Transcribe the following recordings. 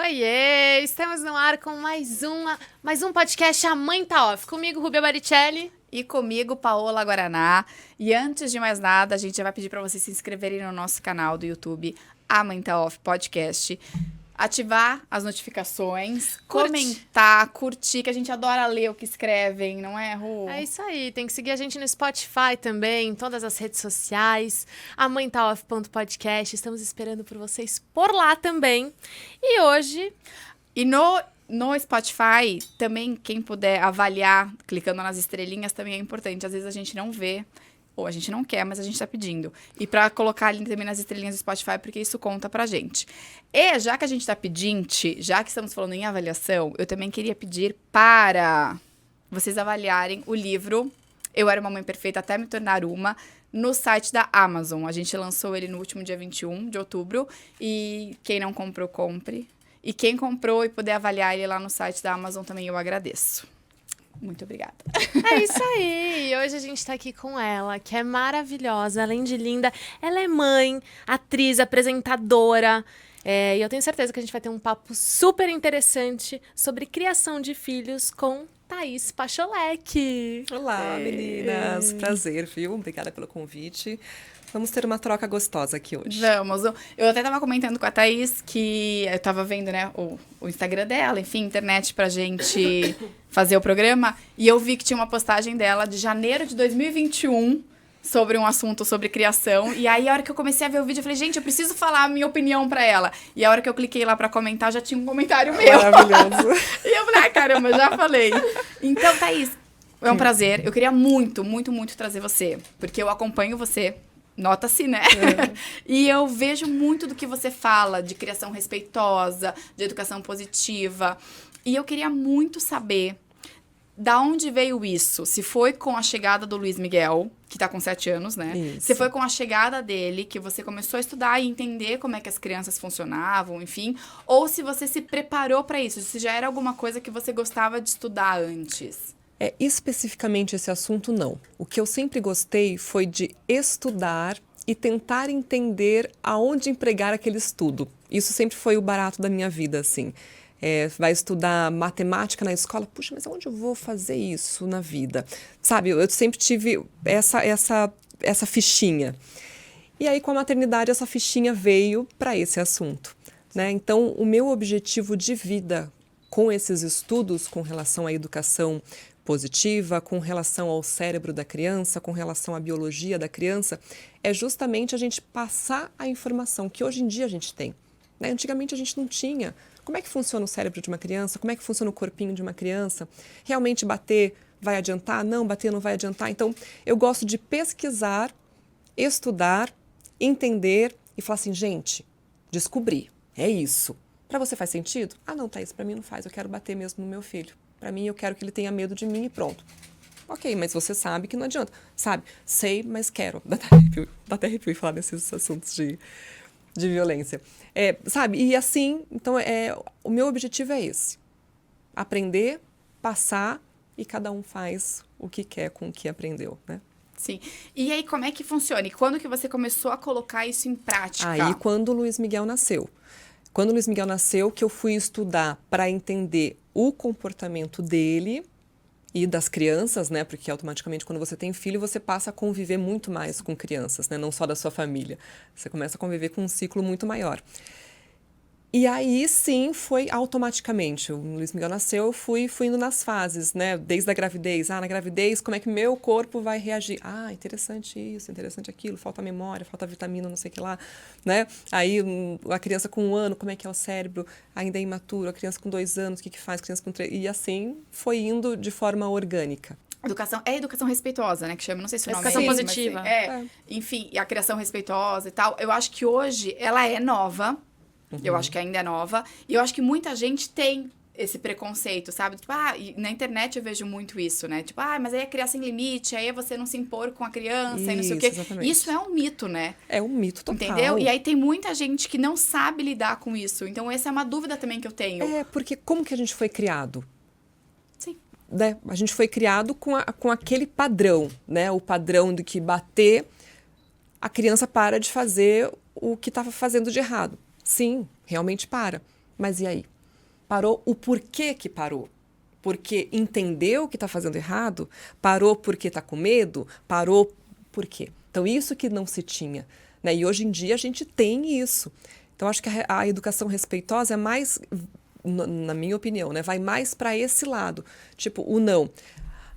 Oiê! Estamos no ar com mais um podcast A Mãe Tá Off. Comigo, Rubia Baricelli. E comigo, Paola Guaraná. E antes de mais nada, a gente já vai pedir para vocês se inscreverem no nosso canal do YouTube, A Mãe Tá Off Podcast. Ativar as notificações, comentar, curtir, que a gente adora ler o que escrevem, não é, Ru? É isso aí, tem que seguir a gente no Spotify também, em todas as redes sociais, amãetaoff.podcast. Estamos esperando por vocês por lá também. E hoje... E no Spotify, também, quem puder avaliar, clicando nas estrelinhas, também é importante. Às vezes a gente não vê, ou a gente não quer, mas a gente tá pedindo. E pra colocar ali também nas estrelinhas do Spotify, porque isso conta pra gente. E já que a gente tá pedindo, já que estamos falando em avaliação, eu também queria pedir para vocês avaliarem o livro Eu Era Uma Mãe Perfeita Até Me Tornar Uma, no site da Amazon. A gente lançou ele no último dia 21 de outubro, e quem não comprou, compre. E quem comprou e puder avaliar ele lá no site da Amazon também, eu agradeço. Muito obrigada. É isso aí! E hoje a gente tá aqui com ela, que é maravilhosa, além de linda. Ela é mãe, atriz, apresentadora. E eu tenho certeza que a gente vai ter um papo super interessante sobre criação de filhos com Thaís Pacholec. Olá, meninas! Prazer, viu? Obrigada pelo convite. Vamos ter uma troca gostosa aqui hoje. Vamos. Eu até tava comentando com a Thaís que eu tava vendo, né, o Instagram dela, enfim, internet pra gente fazer o programa, e eu vi que tinha uma postagem dela de janeiro de 2021 sobre um assunto sobre criação, e aí a hora que eu comecei a ver o vídeo, eu falei, gente, eu preciso falar a minha opinião pra ela. E a hora que eu cliquei lá pra comentar, já tinha um comentário meu. Maravilhoso. E eu falei, caramba, já falei. Então, Thaís, é um prazer. Eu queria muito, muito, muito trazer você, porque eu acompanho você. Nota-se, né? E eu vejo muito do que você fala de criação respeitosa, de educação positiva. E eu queria muito saber da onde veio isso. Se foi com a chegada do Luiz Miguel, que tá com 7 anos, né? Isso. Se foi com a chegada dele, que você começou a estudar e entender como é que as crianças funcionavam, enfim. Ou se você se preparou para isso. Se já era alguma coisa que você gostava de estudar antes. Especificamente esse assunto, não. O que eu sempre gostei foi de estudar e tentar entender aonde empregar aquele estudo. Isso sempre foi o barato da minha vida, assim. Vai estudar matemática na escola, puxa, mas aonde eu vou fazer isso na vida? Sabe, eu sempre tive essa fichinha. E aí, com a maternidade, essa fichinha veio para esse assunto, né? Então, o meu objetivo de vida com esses estudos, com relação à educação positiva, com relação ao cérebro da criança, com relação à biologia da criança, é justamente a gente passar a informação que hoje em dia a gente tem, né? Antigamente a gente não tinha. Como é que funciona o cérebro de uma criança? Como é que funciona o corpinho de uma criança? Realmente bater vai adiantar? Não, bater não vai adiantar. Então, eu gosto de pesquisar, estudar, entender e falar assim, gente, descobri, é isso. Para você faz sentido? Ah, não, Thaís, para mim não faz, eu quero bater mesmo no meu filho. Para mim, eu quero que ele tenha medo de mim e pronto. Ok, mas você sabe que não adianta. Sabe? Sei, mas quero. Dá até arrepio falar nesses assuntos de violência. Sabe? E assim, então, o meu objetivo é esse. Aprender, passar e cada um faz o que quer com o que aprendeu, né? Sim. E aí, como é que funciona? E quando que você começou a colocar isso em prática? Aí, quando o Luiz Miguel nasceu. Quando o Luiz Miguel nasceu, que eu fui estudar para entender o comportamento dele e das crianças, né? Porque automaticamente quando você tem filho, você passa a conviver muito mais com crianças, né? Não só da sua família. Você começa a conviver com um ciclo muito maior. E aí, sim, foi automaticamente. O Luiz Miguel nasceu, eu fui indo nas fases, né? Desde a gravidez. Na gravidez, como é que meu corpo vai reagir? Interessante isso, interessante aquilo. Falta memória, falta vitamina, não sei o que lá, né? Aí, a criança com 1 ano, como é que é o cérebro? Ainda é imaturo. A criança com 2 anos, o que faz? A criança com 3... E assim, foi indo de forma orgânica. Educação respeitosa, né? Que chama, não sei se o nome é Educação isso, positiva. Mas, enfim, e a criação respeitosa e tal. Eu acho que hoje ela é nova. Eu acho que ainda é nova. E eu acho que muita gente tem esse preconceito, sabe? Tipo, e na internet eu vejo muito isso, né? Tipo, mas aí é criar sem limite, aí é você não se impor com a criança e não sei o quê. Exatamente. Isso é um mito, né? É um mito total. Entendeu? E aí tem muita gente que não sabe lidar com isso. Então, essa é uma dúvida também que eu tenho. Porque como que a gente foi criado? Sim. Né? A gente foi criado com aquele padrão, né? O padrão de que bater, a criança para de fazer o que estava fazendo de errado. Sim, realmente para. Mas e aí? Parou o porquê que parou? Porque entendeu que está fazendo errado? Parou porque está com medo? Parou por quê? Então, isso que não se tinha, né? E hoje em dia a gente tem isso. Então, acho que a educação respeitosa é mais, na minha opinião, né? Vai mais para esse lado. Tipo, o não.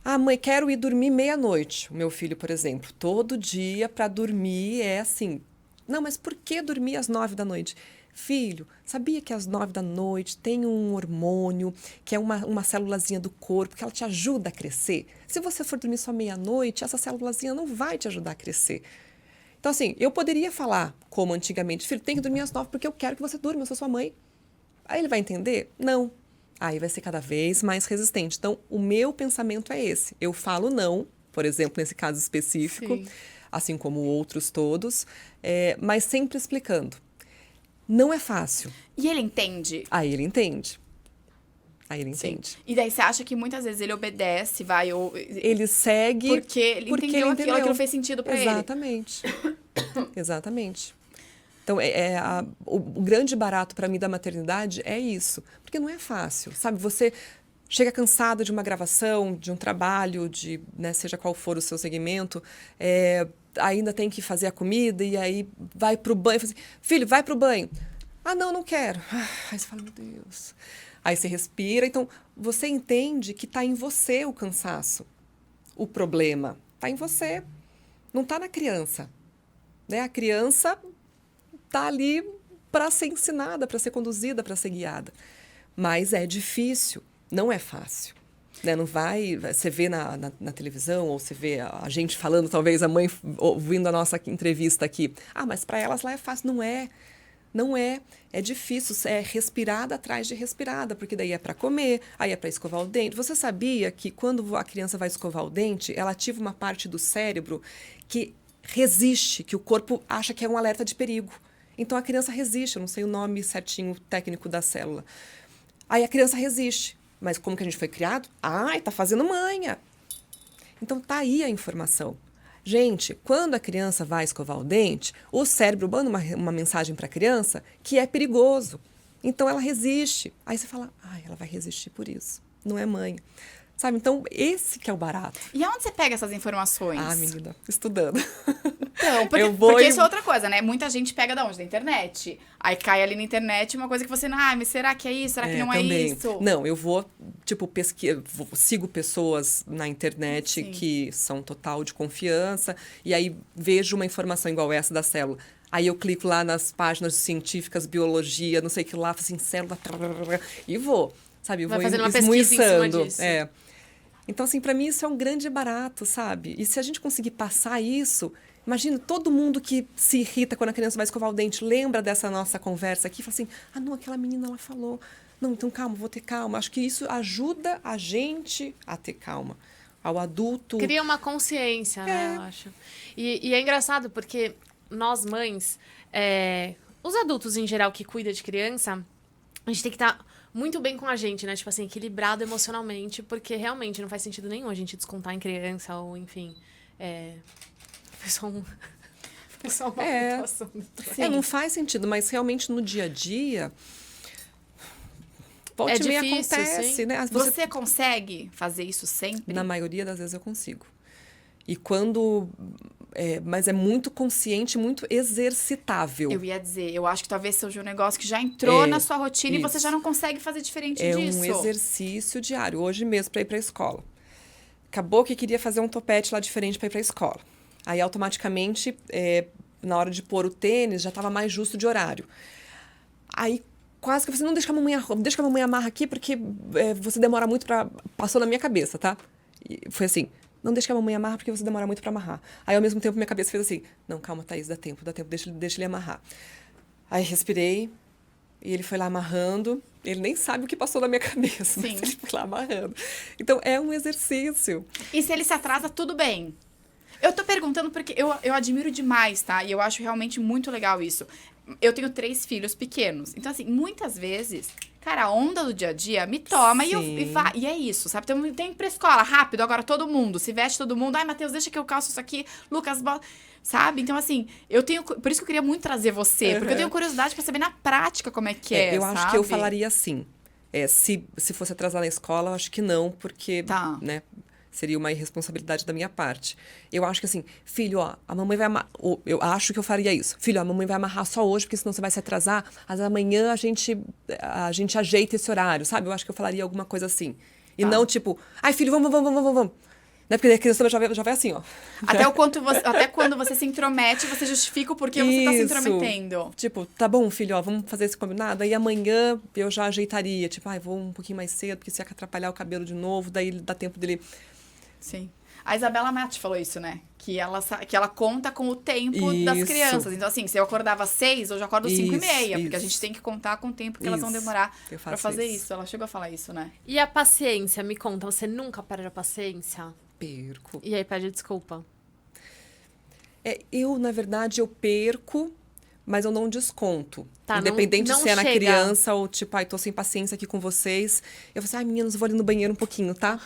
Ah, mãe, quero ir dormir meia-noite. O meu filho, por exemplo, todo dia para dormir é assim. Não, mas por que dormir às 9 da noite? Filho, sabia que às 9 da noite tem um hormônio, que é uma célulazinha do corpo, que ela te ajuda a crescer? Se você for dormir só meia-noite, essa célulazinha não vai te ajudar a crescer. Então, assim, eu poderia falar, como antigamente, filho, tem que dormir às 9 porque eu quero que você durma, eu sou sua mãe. Aí ele vai entender? Não. Aí vai ser cada vez mais resistente. Então, o meu pensamento é esse. Eu falo não, por exemplo, nesse caso específico, Sim. assim como outros todos, mas sempre explicando. Não é fácil. E ele entende? Aí ele entende. Aí ele Sim. entende. E daí você acha que muitas vezes ele obedece, vai, ou... Ele segue Porque ele entendeu aquilo fez sentido pra ele. Exatamente. Exatamente. Então, o grande barato para mim da maternidade é isso. Porque não é fácil, sabe? Você chega cansado de uma gravação, de um trabalho, né, seja qual for o seu segmento, ainda tem que fazer a comida e aí vai pro banho. Fala assim, filho, vai pro banho. Ah, não quero. Aí você fala, meu Deus. Aí você respira. Então, você entende que está em você o cansaço. O problema está em você. Não está na criança. Né? A criança está ali para ser ensinada, para ser conduzida, para ser guiada. Mas é difícil. Não é fácil. Né? Não vai... Você vê na televisão, ou você vê a gente falando, talvez a mãe ouvindo a nossa entrevista aqui. Ah, mas para elas lá é fácil. Não é. Não é. É difícil. É respirada atrás de respirada, porque daí é para comer, aí é para escovar o dente. Você sabia que quando a criança vai escovar o dente, ela ativa uma parte do cérebro que resiste, que o corpo acha que é um alerta de perigo. Então, a criança resiste. Eu não sei o nome certinho técnico da célula. Aí a criança resiste. Mas como que a gente foi criado? Ai, tá fazendo manha. Então, tá aí a informação. Gente, quando a criança vai escovar o dente, o cérebro manda uma mensagem para a criança que é perigoso. Então, ela resiste. Aí você fala, ai, ela vai resistir por isso. Não é mãe. Sabe? Então, esse que é o barato. E aonde você pega essas informações? Ah, menina, estudando. Então, porque isso é outra coisa, né? Muita gente pega da onde? Da internet. Aí cai ali na internet uma coisa que você não... Ah, mas será que é isso? Será que não também. é isso? Não, eu vou, sigo pessoas na internet que são total de confiança, e aí vejo uma informação igual essa da célula. Aí eu clico lá nas páginas científicas, biologia, não sei o que lá, assim, célula, e vou, sabe? Vai vou fazendo uma pesquisa em cima disso. Então, assim, para mim isso é um grande barato, sabe? E se a gente conseguir passar isso... Imagina, todo mundo que se irrita quando a criança vai escovar o dente, lembra dessa nossa conversa aqui, fala assim, ah, não, aquela menina, ela falou. Não, então calma, vou ter calma. Acho que isso ajuda a gente a ter calma. Ao adulto... Cria uma consciência, né, eu acho. E é engraçado, porque nós mães, os adultos em geral que cuidam de criança, a gente tem que estar muito bem com a gente, né? Tipo assim, equilibrado emocionalmente, porque realmente não faz sentido nenhum a gente descontar em criança ou, enfim... não faz sentido, mas realmente no dia a dia volta e meia acontece, sim. né? Você consegue fazer isso sempre? Na maioria das vezes eu consigo. E quando... mas é muito consciente, muito exercitável. Eu ia dizer, eu acho que talvez seja um negócio que já entrou na sua rotina e você já não consegue fazer diferente disso. É um exercício diário. Hoje mesmo, para ir para a escola. Acabou que queria fazer um topete lá diferente para ir para a escola. Aí, automaticamente, na hora de pôr o tênis, já estava mais justo de horário. Aí, quase que eu falei assim, não, deixa que a mamãe amarra aqui, porque você demora muito para... Passou na minha cabeça, tá? E foi assim, não deixa que a mamãe amarra, porque você demora muito para amarrar. Aí, ao mesmo tempo, minha cabeça fez assim, não, calma, Thaís, dá tempo, deixa ele amarrar. Aí, respirei, e ele foi lá amarrando. Ele nem sabe o que passou na minha cabeça, mas ele foi lá amarrando. Então, é um exercício. E se ele se atrasa, tudo bem? Eu tô perguntando porque eu admiro demais, tá? E eu acho realmente muito legal isso. eu tenho 3 filhos pequenos. Então, assim, muitas vezes, cara, a onda do dia a dia me toma e é isso, sabe? Então, tem que ir pra escola, rápido, agora todo mundo, se veste todo mundo. Ai, Matheus, deixa que eu calço isso aqui. Lucas, sabe? Então, assim, por isso que eu queria muito trazer você, porque eu tenho curiosidade pra saber na prática como é que é, Eu sabe? acho que eu falaria assim. Se fosse atrasar na escola, eu acho que não, porque, Tá. né, seria uma irresponsabilidade da minha parte. Eu acho que assim, filho, ó, a mamãe vai amarrar. Eu acho que eu faria isso. Filho, a mamãe vai amarrar só hoje, porque senão você vai se atrasar. Mas amanhã a gente ajeita esse horário, sabe? Eu acho que eu falaria alguma coisa assim. E Tá. não tipo, ai, filho, vamos. Né? Porque a criança já vai assim, ó. Até quando você se intromete, você justifica o porquê você tá se Isso. intrometendo. Tipo, tá bom, filho, ó, vamos fazer esse combinado. Aí amanhã eu já ajeitaria. Tipo, ai, vou um pouquinho mais cedo, porque se atrapalhar o cabelo de novo, daí dá tempo dele. Sim. A Isabela Matti falou isso, né? Que ela conta com o tempo das Isso. crianças. Então, assim, se eu acordava às 6, hoje eu acordo às 5:30. Porque a Isso. gente tem que contar com o tempo que elas vão Isso. demorar Eu pra faço fazer isso. isso. Ela chegou a falar isso, né? E a paciência, me conta, você nunca perde a paciência? Perco. E aí pede desculpa. Na verdade, eu perco, mas eu não desconto. Tá, Independente não se é na chega. criança ou tipo, ai, tô sem paciência aqui com vocês. Eu falo assim, ai, meninas, vou ali no banheiro um pouquinho, tá?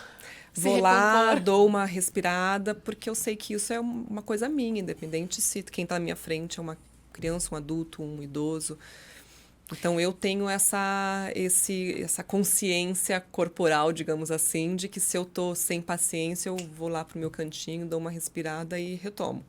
Se Vou lá, recompor. dou uma respirada, porque eu sei que isso é uma coisa minha, independente se quem tá na minha frente é uma criança, um adulto, um idoso. Então, eu tenho essa consciência corporal, digamos assim, de que se eu tô sem paciência, eu vou lá pro meu cantinho, dou uma respirada e retomo.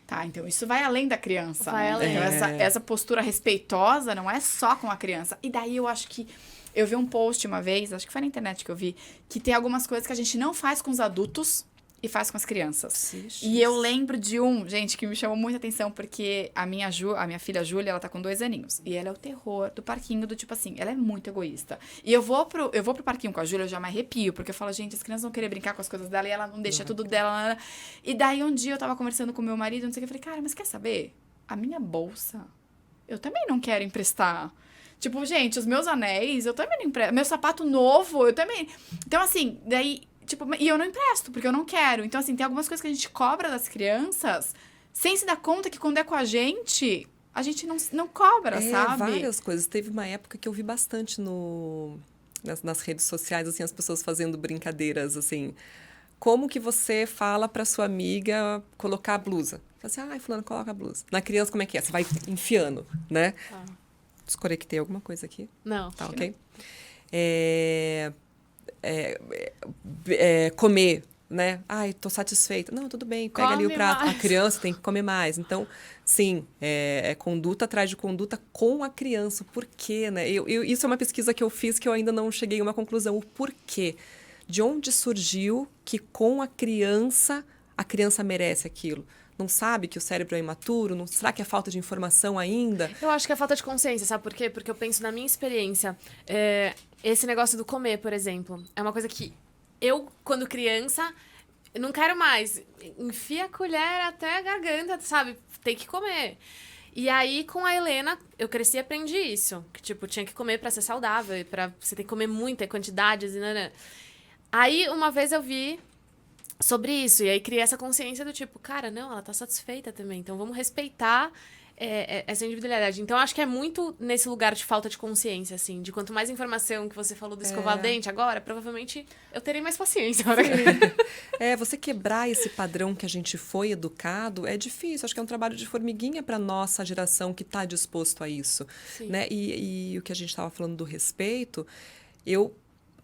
Tá, então isso vai além da criança, Vai né? além. Então, essa postura respeitosa não é só com a criança. E daí eu acho que... Eu vi um post uma vez, acho que foi na internet que eu vi, que tem algumas coisas que a gente não faz com os adultos e faz com as crianças. Ixi. E eu lembro de gente, que me chamou muita atenção, porque a minha filha Júlia, ela tá com 2 aninhos. E ela é o terror do parquinho, do tipo assim, ela é muito egoísta. E eu vou pro parquinho com a Júlia, eu já me arrepio, porque eu falo, gente, as crianças vão querer brincar com as coisas dela e ela não deixa tudo dela. E daí um dia eu tava conversando com meu marido, não sei o que, eu falei, cara, mas quer saber? A minha bolsa, eu também não quero emprestar. Tipo, gente, os meus anéis, eu também não empresto. Meu sapato novo, eu também. Então, assim, daí, tipo, e eu não empresto, porque eu não quero. Então, assim, tem algumas coisas que a gente cobra das crianças sem se dar conta que quando é com a gente não cobra, sabe? Várias coisas. Teve uma época que eu vi bastante nas redes sociais, assim, as pessoas fazendo brincadeiras, assim. Como que você fala pra sua amiga colocar a blusa? Fala assim, ai, fulano, coloca a blusa. Na criança, como é que é? Você vai enfiando, né? Ah. Desconectei alguma coisa aqui. Não. Tá, ok? Comer, né? Ai, tô satisfeita. Não, tudo bem, pega ali o Come prato. mais. A criança tem que comer mais. Então, sim, é conduta atrás de conduta com a criança. O porquê, né? Isso é uma pesquisa que eu fiz que eu ainda não cheguei a uma conclusão. O porquê. De onde surgiu que com a criança merece aquilo? Não sabe que o cérebro é imaturo? Será que é falta de informação ainda? Eu acho que é falta de consciência, sabe por quê? Porque eu penso na minha experiência. Esse negócio do comer, por exemplo, é uma coisa que eu, quando criança, não quero mais. Enfia a colher até a garganta, sabe? Tem que comer. E aí, com a Helena, eu cresci e aprendi isso. Que, tipo, tinha que comer pra ser saudável. E você tem que comer muita quantidades e nanã. Aí, uma vez eu vi sobre isso. E aí, criei essa consciência do tipo, cara, não, ela tá satisfeita também. Então, vamos respeitar essa individualidade. Então, acho que é muito nesse lugar de falta de consciência, assim. De quanto mais informação que você falou do escovar o dente agora, provavelmente eu terei mais paciência. Você quebrar esse padrão que a gente foi educado é difícil. Acho que é um trabalho de formiguinha para nossa geração que está disposto a isso. Né? E o que a gente estava falando do respeito, eu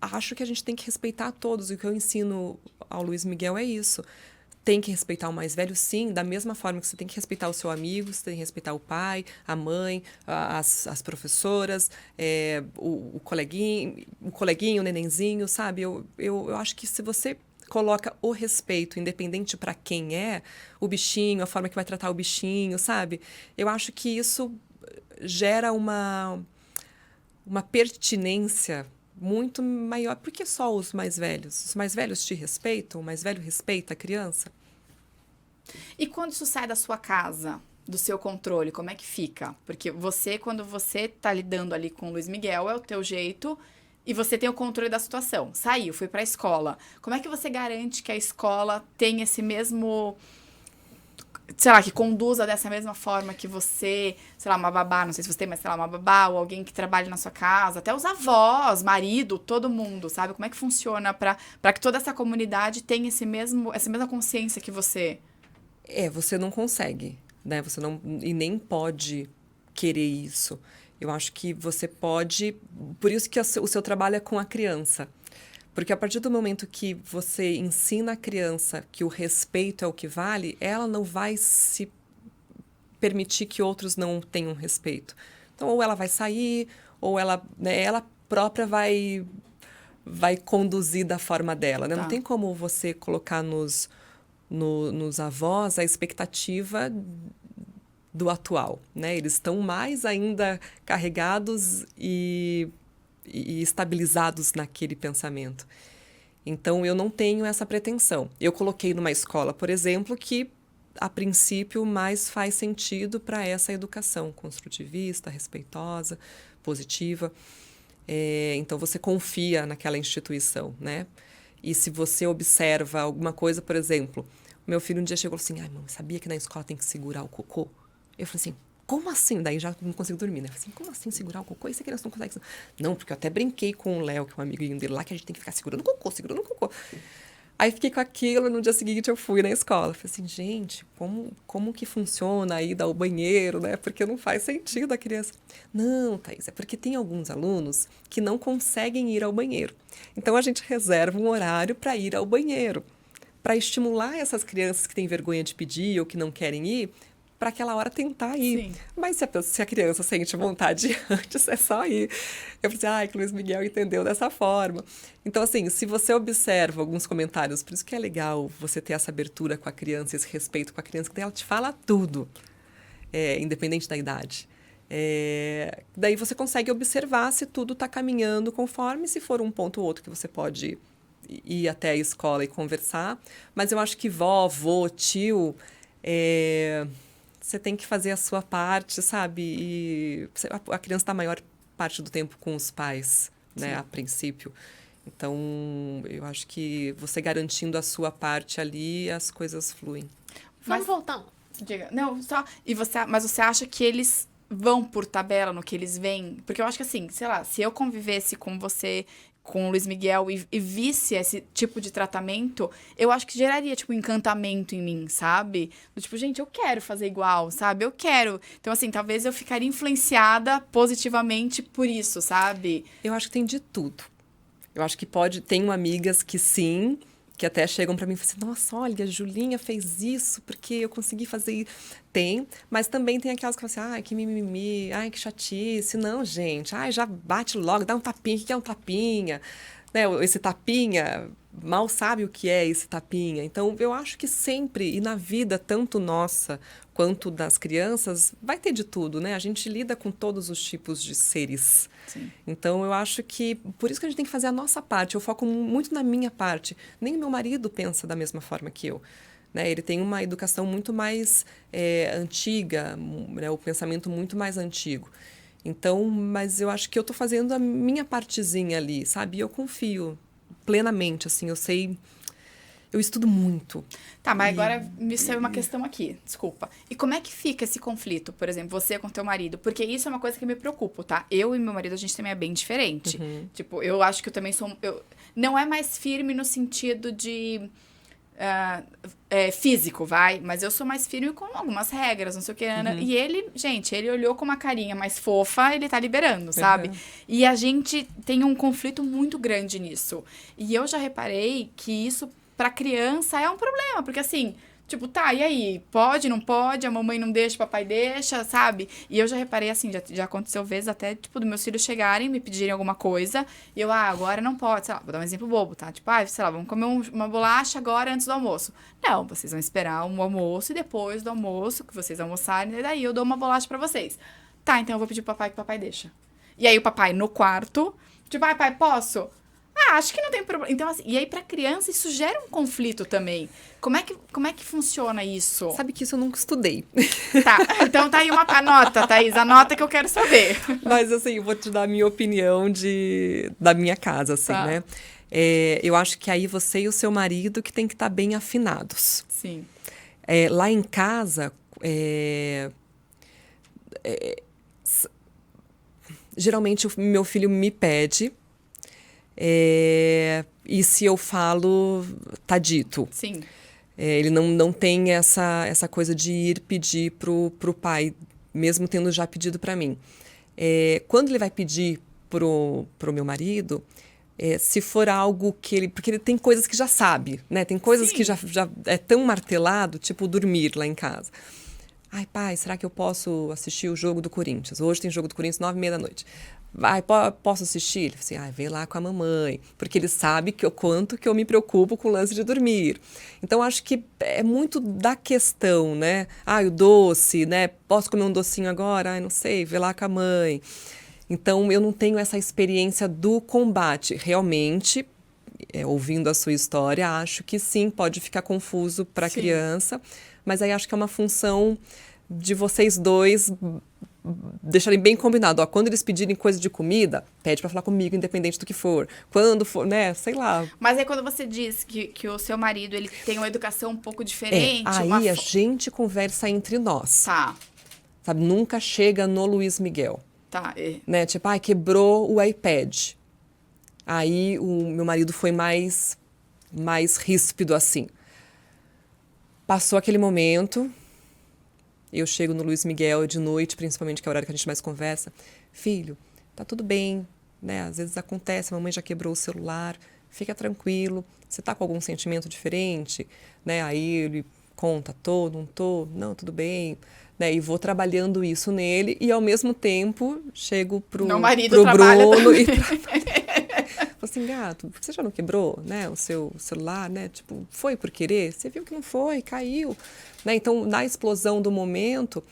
acho que a gente tem que respeitar todos. O que eu ensino ao Luiz Miguel é isso. Tem que respeitar o mais velho, sim, da mesma forma que você tem que respeitar o seu amigo, você tem que respeitar o pai, a mãe, as professoras, o coleguinho, o nenenzinho, sabe? Eu acho que se você coloca o respeito, independente para quem é, o bichinho, a forma que vai tratar o bichinho, sabe? Eu acho que isso gera uma pertinência muito maior. Por que só os mais velhos? Os mais velhos te respeitam? O mais velho respeita a criança? E quando isso sai da sua casa, do seu controle, como é que fica? Porque quando você tá lidando ali com o Luiz Miguel, é o teu jeito e você tem o controle da situação. Saiu, foi pra escola. Como é que você garante que a escola tem esse mesmo... sei lá, que conduza dessa mesma forma que você, sei lá, uma babá, não sei se você tem, mas sei lá, uma babá ou alguém que trabalhe na sua casa, até os avós, marido, todo mundo, sabe? Como é que funciona para que toda essa comunidade tenha essa mesma consciência que você? Você não consegue, né? Você não e nem pode querer isso. Eu acho que você pode, por isso que o seu trabalho é com a criança. Porque a partir do momento que você ensina a criança que o respeito é o que vale, ela não vai se permitir que outros não tenham respeito. Então, ou ela vai sair, ou ela, né, ela própria vai conduzir da forma dela, né? Tá. Não tem como você colocar nos avós a expectativa do atual, né? Eles estão mais ainda carregados e estabilizados naquele pensamento. Então, eu não tenho essa pretensão. Eu coloquei numa escola, por exemplo, que, a princípio, mais faz sentido para essa educação construtivista, respeitosa, positiva. Então, você confia naquela instituição, né? E se você observa alguma coisa, por exemplo, meu filho um dia chegou assim, ai, mãe, sabia que na escola tem que segurar o cocô? Eu falei assim, como assim? Daí já não consigo dormir, né? Eu falei assim, como assim segurar o cocô? E se a criança não consegue? Não, porque eu até brinquei com o Léo, que é um amiguinho dele lá, que a gente tem que ficar segurando o cocô. Aí fiquei com aquilo, no dia seguinte eu fui na escola. Falei assim, gente, como que funciona a ida ao banheiro, né? Porque não faz sentido a criança. Não, Thaís, é porque tem alguns alunos que não conseguem ir ao banheiro. Então a gente reserva um horário para ir ao banheiro, para estimular essas crianças que têm vergonha de pedir ou que não querem ir, para aquela hora tentar ir. Sim. Mas se a criança sente vontade antes, é só ir. Eu falei assim, que o Luiz Miguel entendeu dessa forma. Então, assim, se você observa alguns comentários, por isso que é legal você ter essa abertura com a criança, esse respeito com a criança, que daí ela te fala tudo, independente da idade. Daí você consegue observar se tudo está caminhando conforme, se for um ponto ou outro que você pode ir até a escola e conversar. Mas eu acho que vó, avô, tio... você tem que fazer a sua parte, sabe? E a criança está a maior parte do tempo com os pais, né? Sim. A princípio. Então, eu acho que você garantindo a sua parte ali, as coisas fluem. Vamos voltar. Diga. Não, só... Mas você acha que eles vão por tabela no que eles veem? Porque eu acho que assim, sei lá, se eu convivesse com você, com o Luiz Miguel e visse esse tipo de tratamento, eu acho que geraria, tipo, um encantamento em mim, sabe? Do tipo, gente, eu quero fazer igual, sabe? Eu quero. Então, assim, talvez eu ficaria influenciada positivamente por isso, sabe? Eu acho que tem de tudo. Eu acho que tenho amigas que sim, que até chegam para mim e falam assim, nossa, olha, a Julinha fez isso porque eu consegui fazer isso. Tem, mas também tem aquelas que falam assim, que mimimi, que chatice. Não, gente, já bate logo, dá um tapinha. O que é um tapinha? Né, esse tapinha, mal sabe o que é esse tapinha. Então, eu acho que sempre, e na vida, tanto nossa quanto das crianças, vai ter de tudo, né? A gente lida com todos os tipos de seres. Sim. Então, eu acho que, por isso que a gente tem que fazer a nossa parte. Eu foco muito na minha parte. Nem meu marido pensa da mesma forma que eu. Né? Ele tem uma educação muito mais antiga, né? O pensamento muito mais antigo. Então, mas eu acho que eu estou fazendo a minha partezinha ali, sabe? E eu confio plenamente, assim, eu estudo muito. Tá, mas agora me saiu uma questão aqui, desculpa. E como é que fica esse conflito, por exemplo, você com teu marido? Porque isso é uma coisa que me preocupa, tá? Eu e meu marido, a gente também é bem diferente. Uhum. Tipo, eu acho que eu também sou... não é mais firme no sentido de... físico, vai, mas eu sou mais firme com algumas regras, não sei o que, Uhum. e ele, gente, ele olhou com uma carinha mais fofa, ele tá liberando, sabe? E a gente tem um conflito muito grande nisso, e eu já reparei que isso pra criança é um problema, porque assim, tipo, tá, e aí, pode, não pode, a mamãe não deixa, o papai deixa, sabe? E eu já reparei, assim, já aconteceu vezes até, tipo, dos meus filhos chegarem, me pedirem alguma coisa, e eu, agora não pode, sei lá, vou dar um exemplo bobo, tá? Tipo, sei lá, vamos comer uma bolacha agora antes do almoço. Não, vocês vão esperar um almoço e depois do almoço, que vocês almoçarem, e daí eu dou uma bolacha pra vocês. Tá, então eu vou pedir pro papai que o papai deixa. E aí o papai no quarto, tipo, pai, posso? Acho que não tem problema. Então, assim, e aí pra criança isso gera um conflito também. Como é que funciona isso? Sabe que isso eu nunca estudei. Tá, então tá aí uma anota, Thaís, anota que eu quero saber. Mas, assim, eu vou te dar a minha opinião da minha casa, assim, Tá. né? Eu acho que aí você e o seu marido que tem que estar bem afinados. Sim. Lá em casa, geralmente o meu filho me pede, e se eu falo, tá dito. Sim. Ele não tem essa coisa de ir pedir pro pai, mesmo tendo já pedido para mim. Quando ele vai pedir pro meu marido, se for algo que ele... Porque ele tem coisas que já sabe, né? Tem coisas Sim. que já é tão martelado, tipo dormir lá em casa. Ai, pai, será que eu posso assistir o jogo do Corinthians? Hoje tem jogo do Corinthians, 9h30. Ai, posso assistir? Ele fala assim, vem lá com a mamãe. Porque ele sabe o quanto que eu me preocupo com o lance de dormir. Então, acho que é muito da questão, né? O doce, né? Posso comer um docinho agora? Ai, não sei, vê lá com a mãe. Então, eu não tenho essa experiência do combate. Realmente, ouvindo a sua história, acho que sim, pode ficar confuso para a criança. Mas aí acho que é uma função de vocês dois deixarem bem combinado. Quando eles pedirem coisa de comida, pede para falar comigo, independente do que for. Quando for, né, sei lá. Mas aí quando você diz que o seu marido ele tem uma educação um pouco diferente... Aí a gente conversa entre nós. Tá. Sabe, nunca chega no Luiz Miguel. Tá. Né, tipo, quebrou o iPad. Aí o meu marido foi mais ríspido assim. Passou aquele momento, eu chego no Luiz Miguel de noite, principalmente, que é o horário que a gente mais conversa. Filho, tá tudo bem, né? Às vezes acontece, a mamãe já quebrou o celular, fica tranquilo. Você tá com algum sentimento diferente? Né? Aí ele conta, não tô, não, tudo bem. Né? E vou trabalhando isso nele e, ao mesmo tempo, chego pro Bruno e... assim, gato, por que você já não quebrou, né, o seu celular, né? Tipo, foi por querer? Você viu que não foi, caiu. Né? Então, na explosão do momento,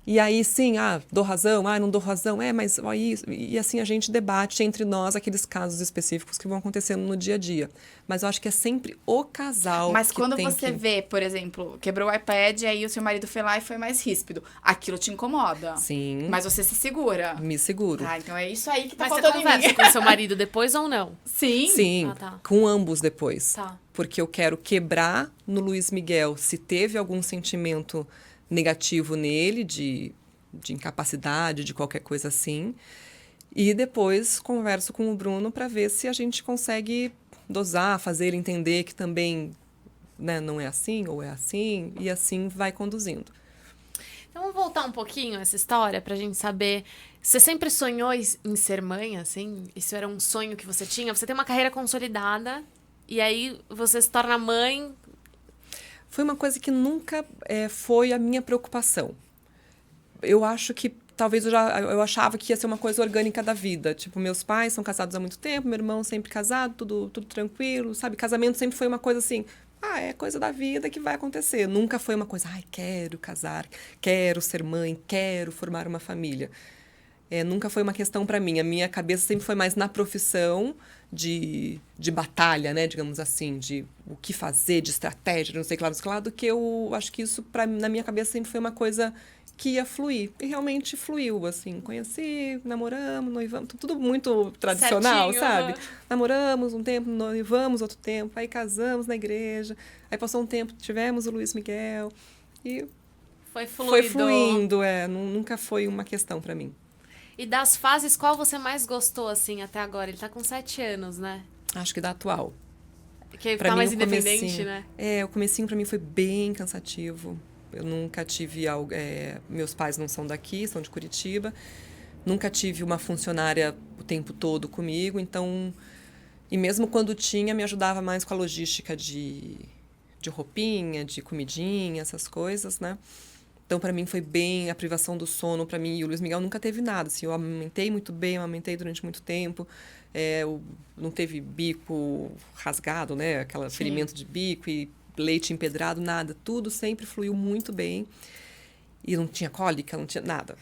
e aí sim, dou razão, não dou razão, mas ó, isso. E assim a gente debate entre nós aqueles casos específicos que vão acontecendo no dia a dia. Mas eu acho que é sempre o casal. Mas que quando tem você vê, por exemplo, quebrou o iPad e aí o seu marido foi lá e foi mais ríspido, aquilo te incomoda. Sim. Mas você se segura. Me seguro. Tá, então é isso aí que tá Mas você faltando em mim. conversa com o seu marido depois ou não? Sim. Sim, Tá. com ambos depois. Tá. Porque eu quero quebrar no Luiz Miguel se teve algum sentimento negativo nele, de incapacidade, de qualquer coisa assim. E depois converso com o Bruno para ver se a gente consegue dosar, fazer ele entender que também, né, não é assim ou é assim, e assim vai conduzindo. Então vamos voltar um pouquinho essa história pra gente saber. Você sempre sonhou em ser mãe, assim? Isso era um sonho que você tinha? Você tem uma carreira consolidada e aí você se torna mãe. Foi uma coisa que nunca foi a minha preocupação. Eu acho que talvez eu achava que ia ser uma coisa orgânica da vida. Tipo, meus pais são casados há muito tempo, meu irmão sempre casado, tudo tranquilo, sabe? Casamento sempre foi uma coisa assim, é coisa da vida que vai acontecer. Nunca foi uma coisa, quero casar, quero ser mãe, quero formar uma família. Nunca foi uma questão para mim. A minha cabeça sempre foi mais na profissão de batalha, né? Digamos assim, de o que fazer, de estratégia, não sei que lá, do que eu acho que isso, na minha cabeça, sempre foi uma coisa que ia fluir. E realmente fluiu, assim. Conheci, namoramos, noivamos, tudo muito tradicional, certinho, sabe? Namoramos um tempo, noivamos outro tempo, aí casamos na igreja, aí passou um tempo, tivemos o Luiz Miguel, e Foi fluindo, nunca foi uma questão para mim. E das fases, qual você mais gostou, assim, até agora? Ele tá com 7 anos, né? Acho que da atual. Que Pra tá mim, mais o independente, comecinho, né? O comecinho pra mim foi bem cansativo. Eu nunca tive algo... meus pais não são daqui, são de Curitiba. Nunca tive uma funcionária o tempo todo comigo, então... E mesmo quando tinha, me ajudava mais com a logística de roupinha, de comidinha, essas coisas, né? Então, para mim, foi bem a privação do sono. Para mim, e o Luiz Miguel nunca teve nada. Assim, eu amamentei muito bem, eu amamentei durante muito tempo. Não teve bico rasgado, né? Aquele ferimento de bico e leite empedrado, nada. Tudo sempre fluiu muito bem. E não tinha cólica, não tinha nada.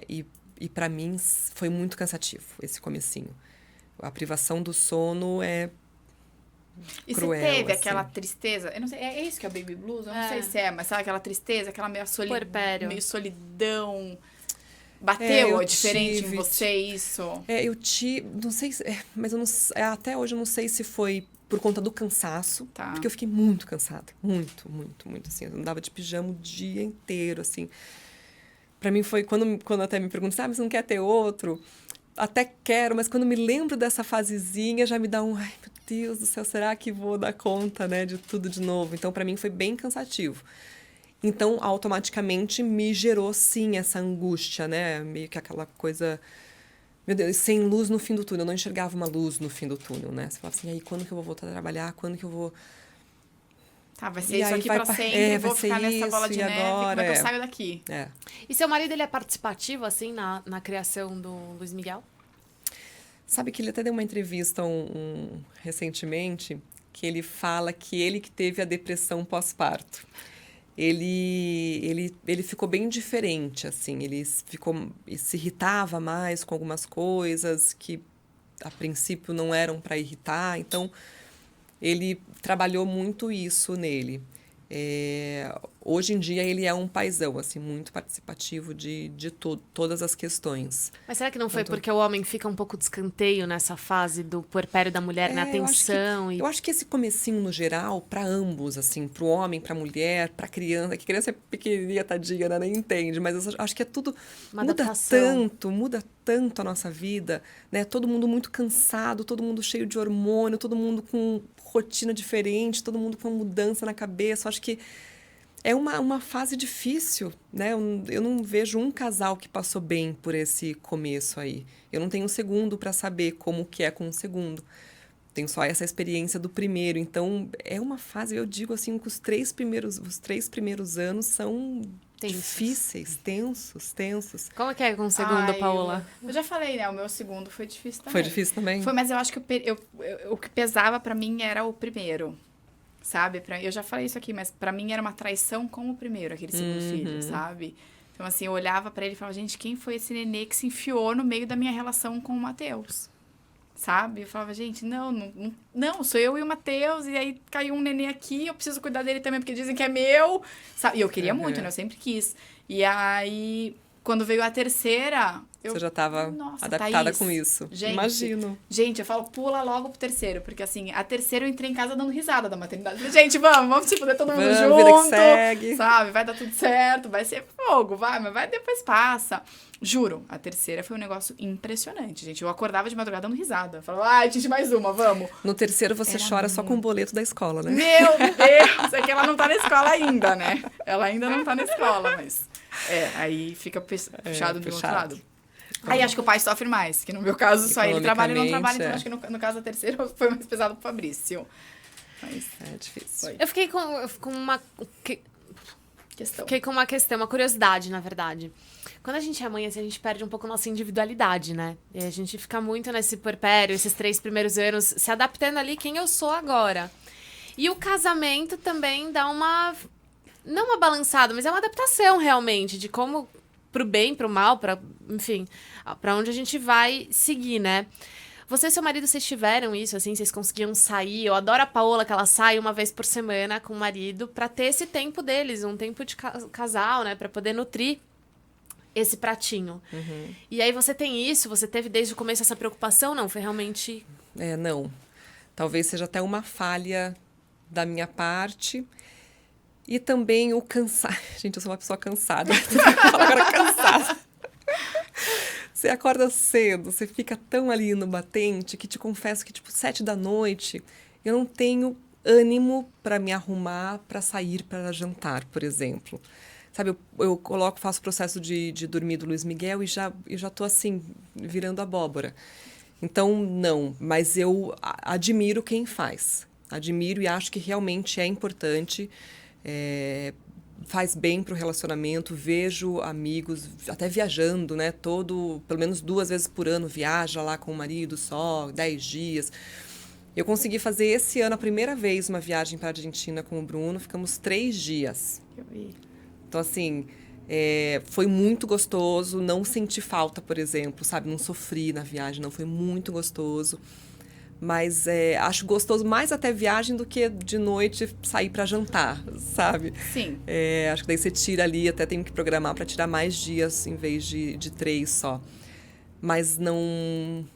E para mim, foi muito cansativo esse comecinho. A privação do sono é... E cruel, você teve assim. aquela tristeza? Eu não sei, é isso que é o baby blues? Eu não sei se é, mas sabe aquela tristeza, aquela meio solidão? Bateu diferente em você isso? Eu tive, não sei, mas eu não, até hoje eu não sei se foi por conta do cansaço, Tá. porque eu fiquei muito cansada, muito, muito, muito, assim, eu andava de pijama o dia inteiro, assim. Pra mim foi, quando até me perguntam, mas você não quer ter outro? Até quero, mas quando me lembro dessa fasezinha, já me dá ai, meu Deus do céu, será que vou dar conta, né, de tudo de novo? Então, pra mim foi bem cansativo. Então, automaticamente me gerou, sim, essa angústia, né, meio que aquela coisa... Meu Deus, sem luz no fim do túnel. Eu não enxergava uma luz no fim do túnel, né? Você fala assim, aí quando que eu vou voltar a trabalhar? Quando que eu vou... Tá, vai ser E isso aí aqui vai pra pa- sempre, é, vou vai ser ficar nessa bola isso, de e neve, agora, como é que eu é. saio daqui? É. E seu marido, ele é participativo, assim, na criação do Luiz Miguel? Sabe que ele até deu uma entrevista recentemente que ele fala que ele que teve a depressão pós-parto. Ele ficou bem diferente, assim. Ele se irritava mais com algumas coisas que, a princípio, não eram para irritar. Então, ele trabalhou muito isso nele. Hoje em dia, ele é um paizão, assim, muito participativo de todas as questões. Mas será que não foi Tanto- porque o homem fica um pouco de escanteio nessa fase do puerpério da mulher, na atenção? Eu acho que esse comecinho, no geral, para ambos, assim, pro homem, pra mulher, pra criança, que criança é pequenininha, tadinha, né, nem entende, mas eu acho que é tudo Uma adaptação. muda tanto a nossa vida, né? Todo mundo muito cansado, todo mundo cheio de hormônio, todo mundo com rotina diferente, todo mundo com mudança na cabeça. Eu acho que é uma fase difícil, né? Eu não vejo um casal que passou bem por esse começo aí. Eu não tenho um segundo para saber como que é com o segundo. Tenho só essa experiência do primeiro. Então, é uma fase, eu digo assim, que os três primeiros anos são Tensos. difíceis, tensos. Como que é com o segundo, Ai, Paola? Eu já falei, né? O meu segundo foi difícil também. Foi difícil também? Foi, mas eu acho que o que pesava pra mim era o primeiro. Sabe? Eu já falei isso aqui, mas pra mim era uma traição com o primeiro, aquele segundo filho, sabe? Então, assim, eu olhava pra ele e falava, gente, quem foi esse nenê que se enfiou no meio da minha relação com o Matheus? Sabe? Eu falava, gente, não, sou eu e o Matheus, e aí caiu um nenê aqui, eu preciso cuidar dele também, porque dizem que é meu, sabe? E eu queria muito, né? Eu sempre quis. E aí, quando veio a terceira... Você já estava Nossa, adaptada Thaís, com isso. gente, Imagino. Gente, eu falo, pula logo pro terceiro. Porque, assim, a terceira eu entrei em casa dando risada da maternidade. Falei, gente, vamos se fuder todo mundo Vamos, junto. vida que segue. Sabe? Vai dar tudo certo, vai ser fogo, mas vai, depois passa. Juro, a terceira foi um negócio impressionante, gente. Eu acordava de madrugada dando risada. Eu falava, ai, gente, mais uma, vamos. No terceiro, você Era chora só com o boleto da escola, né? Meu Deus! É que ela não tá na escola ainda, né? Ela ainda não tá na escola, mas... aí fica puxado do outro puxado. lado. Aí acho que o pai sofre mais, que no meu caso só ele trabalha e não trabalha, então acho que no caso da terceira foi mais pesado pro Fabrício. Mas É difícil. foi. Eu fiquei com uma... Questão. Fiquei com uma questão, uma curiosidade, na verdade. Quando a gente é mãe, assim, a gente perde um pouco a nossa individualidade, né? E a gente fica muito nesse puerpério, esses 3 primeiros anos, se adaptando ali quem eu sou agora. E o casamento também dá uma... Não uma balançada, mas é uma adaptação, realmente, de como... Pro bem, pro mal, enfim, pra onde a gente vai seguir, né? Você e seu marido, vocês tiveram isso, assim? Vocês conseguiam sair? Eu adoro a Paola, que ela sai uma vez por semana com o marido pra ter esse tempo deles, um tempo de casal, né? Pra poder nutrir esse pratinho. E aí você tem isso? Você teve desde o começo essa preocupação? Não, foi realmente... Não. Talvez seja até uma falha da minha parte. E também o cansar. Gente, eu sou uma pessoa cansada. Agora cansada. Você acorda cedo, você fica tão ali no batente que te confesso que, 7 da noite, eu não tenho ânimo para me arrumar para sair para jantar, por exemplo. Sabe, eu faço o processo de dormir do Luiz Miguel e já tô assim, virando abóbora. Então, não, mas eu admiro quem faz. Admiro e acho que realmente é importante. Faz bem pro relacionamento, vejo amigos até viajando, né? Pelo menos 2 vezes por ano viaja lá com o marido só, 10 dias. Eu consegui fazer esse ano a primeira vez uma viagem para a Argentina com o Bruno, ficamos 3 dias. Eu vi. Então, assim, foi muito gostoso, não senti falta, por exemplo, sabe? Não sofri na viagem, não, foi muito gostoso. Mas acho gostoso mais até viagem do que de noite sair para jantar, sabe? Sim. Acho que daí você tira ali, até tem que programar para tirar mais dias em vez de 3 só. Mas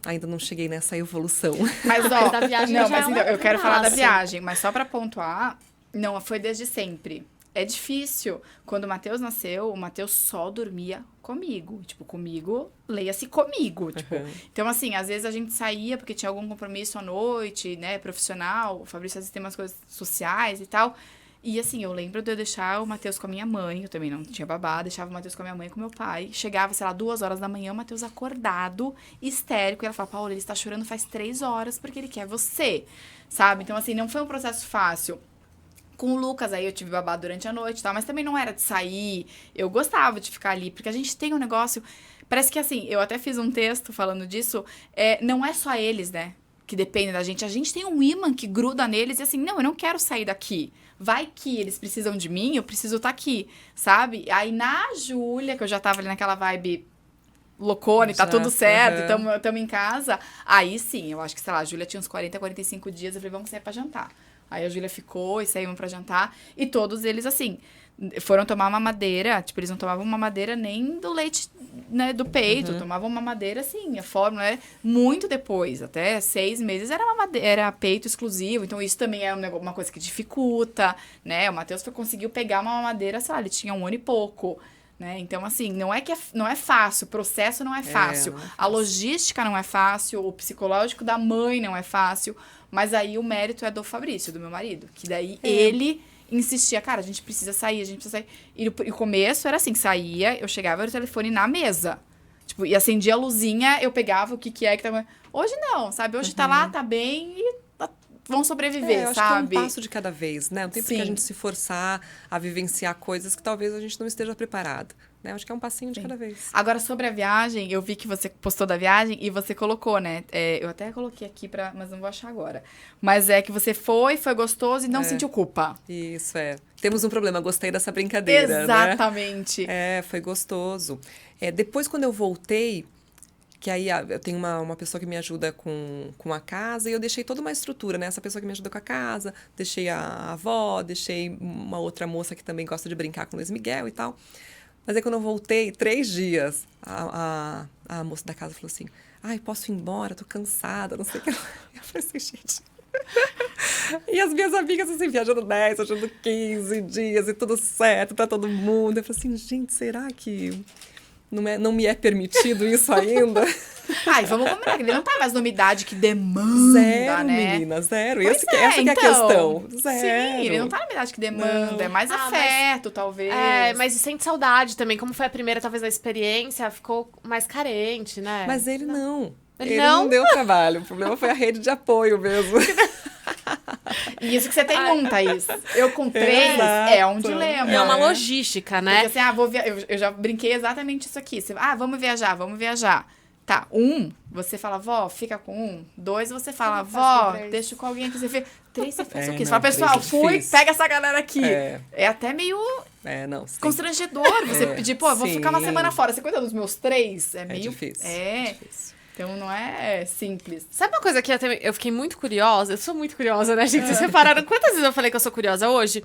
ainda não cheguei nessa evolução. Mas, ó, Da viagem não, já mas é então, um eu quero falar da passo. viagem, mas só pra pontuar, não, foi desde sempre. É difícil. Quando o Matheus nasceu, o Matheus só dormia comigo. Tipo, comigo, leia-se comigo. Tipo, Uhum. então, assim, às vezes a gente saía porque tinha algum compromisso à noite, né, profissional. O Fabrício às vezes tem umas coisas sociais e tal. E assim, eu lembro de eu deixar o Matheus com a minha mãe, eu também não tinha babá, deixava o Matheus com a minha mãe e com meu pai. Chegava, sei lá, 2 horas da manhã, o Matheus acordado, histérico, e ela fala, Paula, ele está chorando faz 3 horas porque ele quer você, sabe? Então, assim, não foi um processo fácil. Com o Lucas, aí eu tive babá durante a noite e tal, mas também não era de sair, eu gostava de ficar ali, porque a gente tem um negócio, parece que assim, eu até fiz um texto falando disso, não é só eles, né, que dependem da gente, a gente tem um ímã que gruda neles e assim, não, eu não quero sair daqui. Vai que eles precisam de mim, eu preciso estar aqui, sabe? Aí na Júlia, que eu já tava ali naquela vibe loucona e tá Já, tudo certo, aham. tamo em casa. Aí sim, eu acho que, sei lá, a Júlia tinha uns 40, 45 dias, eu falei, vamos sair pra jantar. Aí a Júlia ficou e saímos pra jantar. E todos eles, assim, foram tomar uma mamadeira. Tipo, eles não tomavam mamadeira nem do leite, né, do peito. Tomavam mamadeira, assim, a fórmula é muito depois. Até 6 meses era mamadeira, era peito exclusivo. Então, isso também é uma coisa que dificulta, né? O Matheus conseguiu pegar uma mamadeira, sei lá, ele tinha 1 ano e pouco. Né? Então, assim, não é fácil, o processo não é fácil, não é fácil. a logística não é fácil, o psicológico da mãe não é fácil, mas aí o mérito é do Fabrício, do meu marido, que daí ele insistia, cara, a gente precisa sair, a gente precisa sair. E o começo era assim, saía, eu chegava no telefone na mesa, tipo, e acendia a luzinha, eu pegava o que é que tava... Hoje não, sabe? Hoje tá lá, tá bem e vão sobreviver, Eu acho sabe? que é um passo de cada vez, né? Não tem por que a Sim. gente se forçar a vivenciar coisas que talvez a gente não esteja preparado, né? Eu acho que é um passinho de cada vez. Agora, sobre a viagem, eu vi que você postou da viagem e você colocou, né? Eu até coloquei aqui, mas não vou achar agora. Mas é que você foi gostoso e não sentiu culpa. Isso, é. Temos um problema, gostei dessa brincadeira, né? Exatamente. Foi gostoso. Depois, quando eu voltei, que aí eu tenho uma pessoa que me ajuda com a casa e eu deixei toda uma estrutura, né? Essa pessoa que me ajuda com a casa, deixei a avó, deixei uma outra moça que também gosta de brincar com o Luiz Miguel e tal. Mas aí quando eu voltei, 3 dias, a moça da casa falou assim, ai, posso ir embora? Tô cansada, não sei o que. Eu falei assim, gente... E as minhas amigas, assim, viajando 10, viajando 15 dias e tudo certo pra todo mundo. Eu falei assim, gente, será que não me é permitido isso ainda? Ai, vamos combinar que ele não tá mais numa idade que demanda, Zero, né? menina, zero. Pois Essa que é a então. questão. Zero. Sim, ele não tá numa idade que demanda, Não. é mais afeto, talvez. Mas sente saudade também. Como foi a primeira, talvez, da experiência, ficou mais carente, né? Mas ele não. Ele Ele não? não deu trabalho. O problema foi a rede de apoio mesmo. E isso que você tem um, Thaís. Eu com 3 é um Exato. dilema. É uma logística, né? Porque assim, eu já brinquei exatamente isso aqui. Vamos viajar. Tá, 1, você fala, vó, fica com 1. 2, você fala, Eu não faço vó, com 3. deixa com alguém aqui. Você vê, 3 você faz o quê? Você não, fala, 3 pessoal, é fui, difícil. pega essa galera aqui. É. Até meio Não. Sim. constrangedor você pedir, pô, eu vou ficar uma Sim. semana fora. Você cuida dos meus 3? É meio... difícil. É. Difícil. Então não é simples. Sabe uma coisa que eu fiquei muito curiosa? Eu sou muito curiosa, né, gente? Vocês repararam quantas vezes eu falei que eu sou curiosa hoje?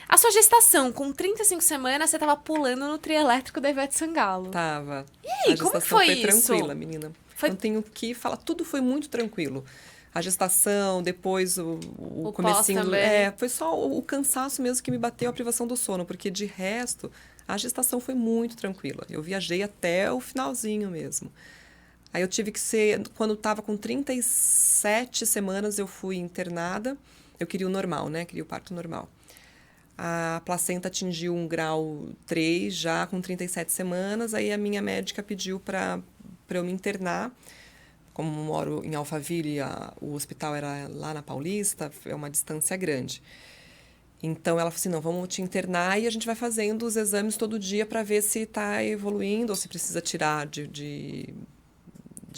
A sua gestação, com 35 semanas, você tava pulando no trio elétrico da Ivete Sangalo. Tava. E aí, a como gestação foi foi isso? tranquila, menina. Foi- Não tenho o que falar. Tudo foi muito tranquilo. A gestação, depois o O comecinho... pós também. Foi só o cansaço mesmo que me bateu, a privação do sono. Porque, de resto, a gestação foi muito tranquila. Eu viajei até o finalzinho mesmo. Aí eu tive que ser... Quando estava com 37 semanas, eu fui internada. Eu queria o normal, né? Queria o parto normal. A placenta atingiu um grau 3 já com 37 semanas. Aí a minha médica pediu para eu me internar. Como eu moro em Alphaville, o hospital era lá na Paulista, é uma distância grande. Então ela falou assim, não, vamos te internar e a gente vai fazendo os exames todo dia para ver se está evoluindo ou se precisa tirar de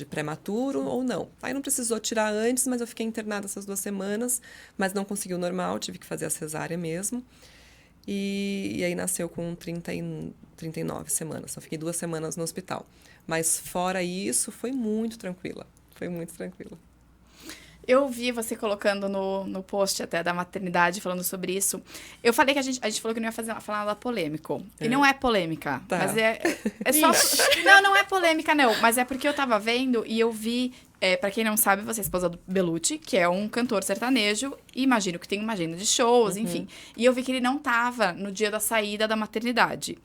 prematuro ou não. Aí não precisou tirar antes, mas eu fiquei internada essas 2 semanas, mas não consegui o normal, tive que fazer a cesárea mesmo. E aí nasceu com 39 semanas. Só fiquei 2 semanas no hospital. Mas fora isso, foi muito tranquila. Foi muito tranquila. Eu vi você colocando no post até da maternidade, falando sobre isso. Eu falei que a gente falou que não ia falar nada polêmico. E não é polêmica, Tá. mas é só... Não é polêmica, não. Mas é porque eu tava vendo e eu vi... pra quem não sabe, você é esposa do Belucci, que é um cantor sertanejo. E imagino que tem uma agenda de shows, enfim. E eu vi que ele não tava no dia da saída da maternidade.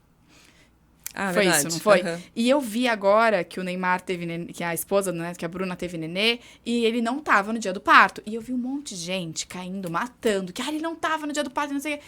Ah, Foi verdade. isso, não foi? Aham. E eu vi agora que o Neymar teve nenê, que a esposa, né, que a Bruna teve nenê, e ele não tava no dia do parto. E eu vi um monte de gente caindo, matando, que ele não tava no dia do parto, não sei o quê.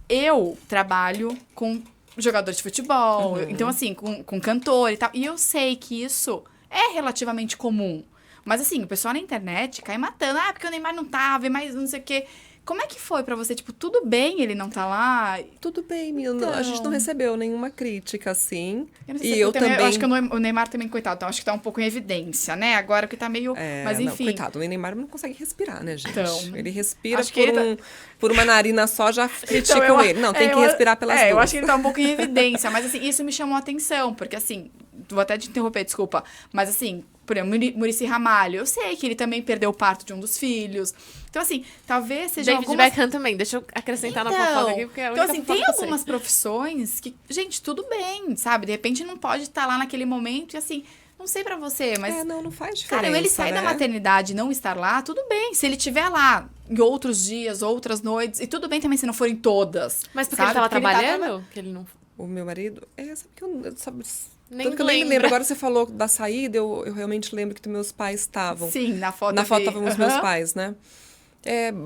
Eu trabalho com jogador de futebol, então assim, com cantor e tal. E eu sei que isso é relativamente comum. Mas assim, o pessoal na internet cai matando. Ah, porque o Neymar não tava, mas não sei o quê. Como é que foi pra você? Tipo, tudo bem ele não tá lá? Tudo bem, menina. A gente não recebeu nenhuma crítica, assim. Eu não sei E se eu também... também... Eu acho que o Neymar também, coitado, então acho que tá um pouco em evidência, né? Agora que tá meio... mas Não, enfim. coitado, o Neymar não consegue respirar, né, gente? Então, ele respira acho que ele por uma narina só, já criticam Então, ele. Não, tem que respirar pelas duas. Eu acho que ele tá um pouco em evidência, mas assim, isso me chamou a atenção, porque assim, vou até te interromper, desculpa, mas assim, por exemplo, Muricy Ramalho, eu sei que ele também perdeu o parto de um dos filhos. Então assim, talvez seja David algumas... Beckham também. Deixa eu acrescentar na fofoca aqui, porque é a então única assim, fofoca tem que eu sei. algumas profissões que, gente, tudo bem, sabe? De repente não pode estar lá naquele momento e assim, não sei pra você, mas... Não faz diferença, Cara, ele sair da maternidade e não estar lá, tudo bem. Se ele estiver lá em outros dias, outras noites, e tudo bem também se não forem todas. Mas porque sabe? ele tava Porque trabalhando? Que ele não... O meu marido... Sabe que eu... Sabe, Nem tanto que eu nem me lembra. lembro. Agora você falou da saída, eu realmente lembro que meus pais estavam. Sim, na foto. Na eu foto vi. estavam os meus pais, né?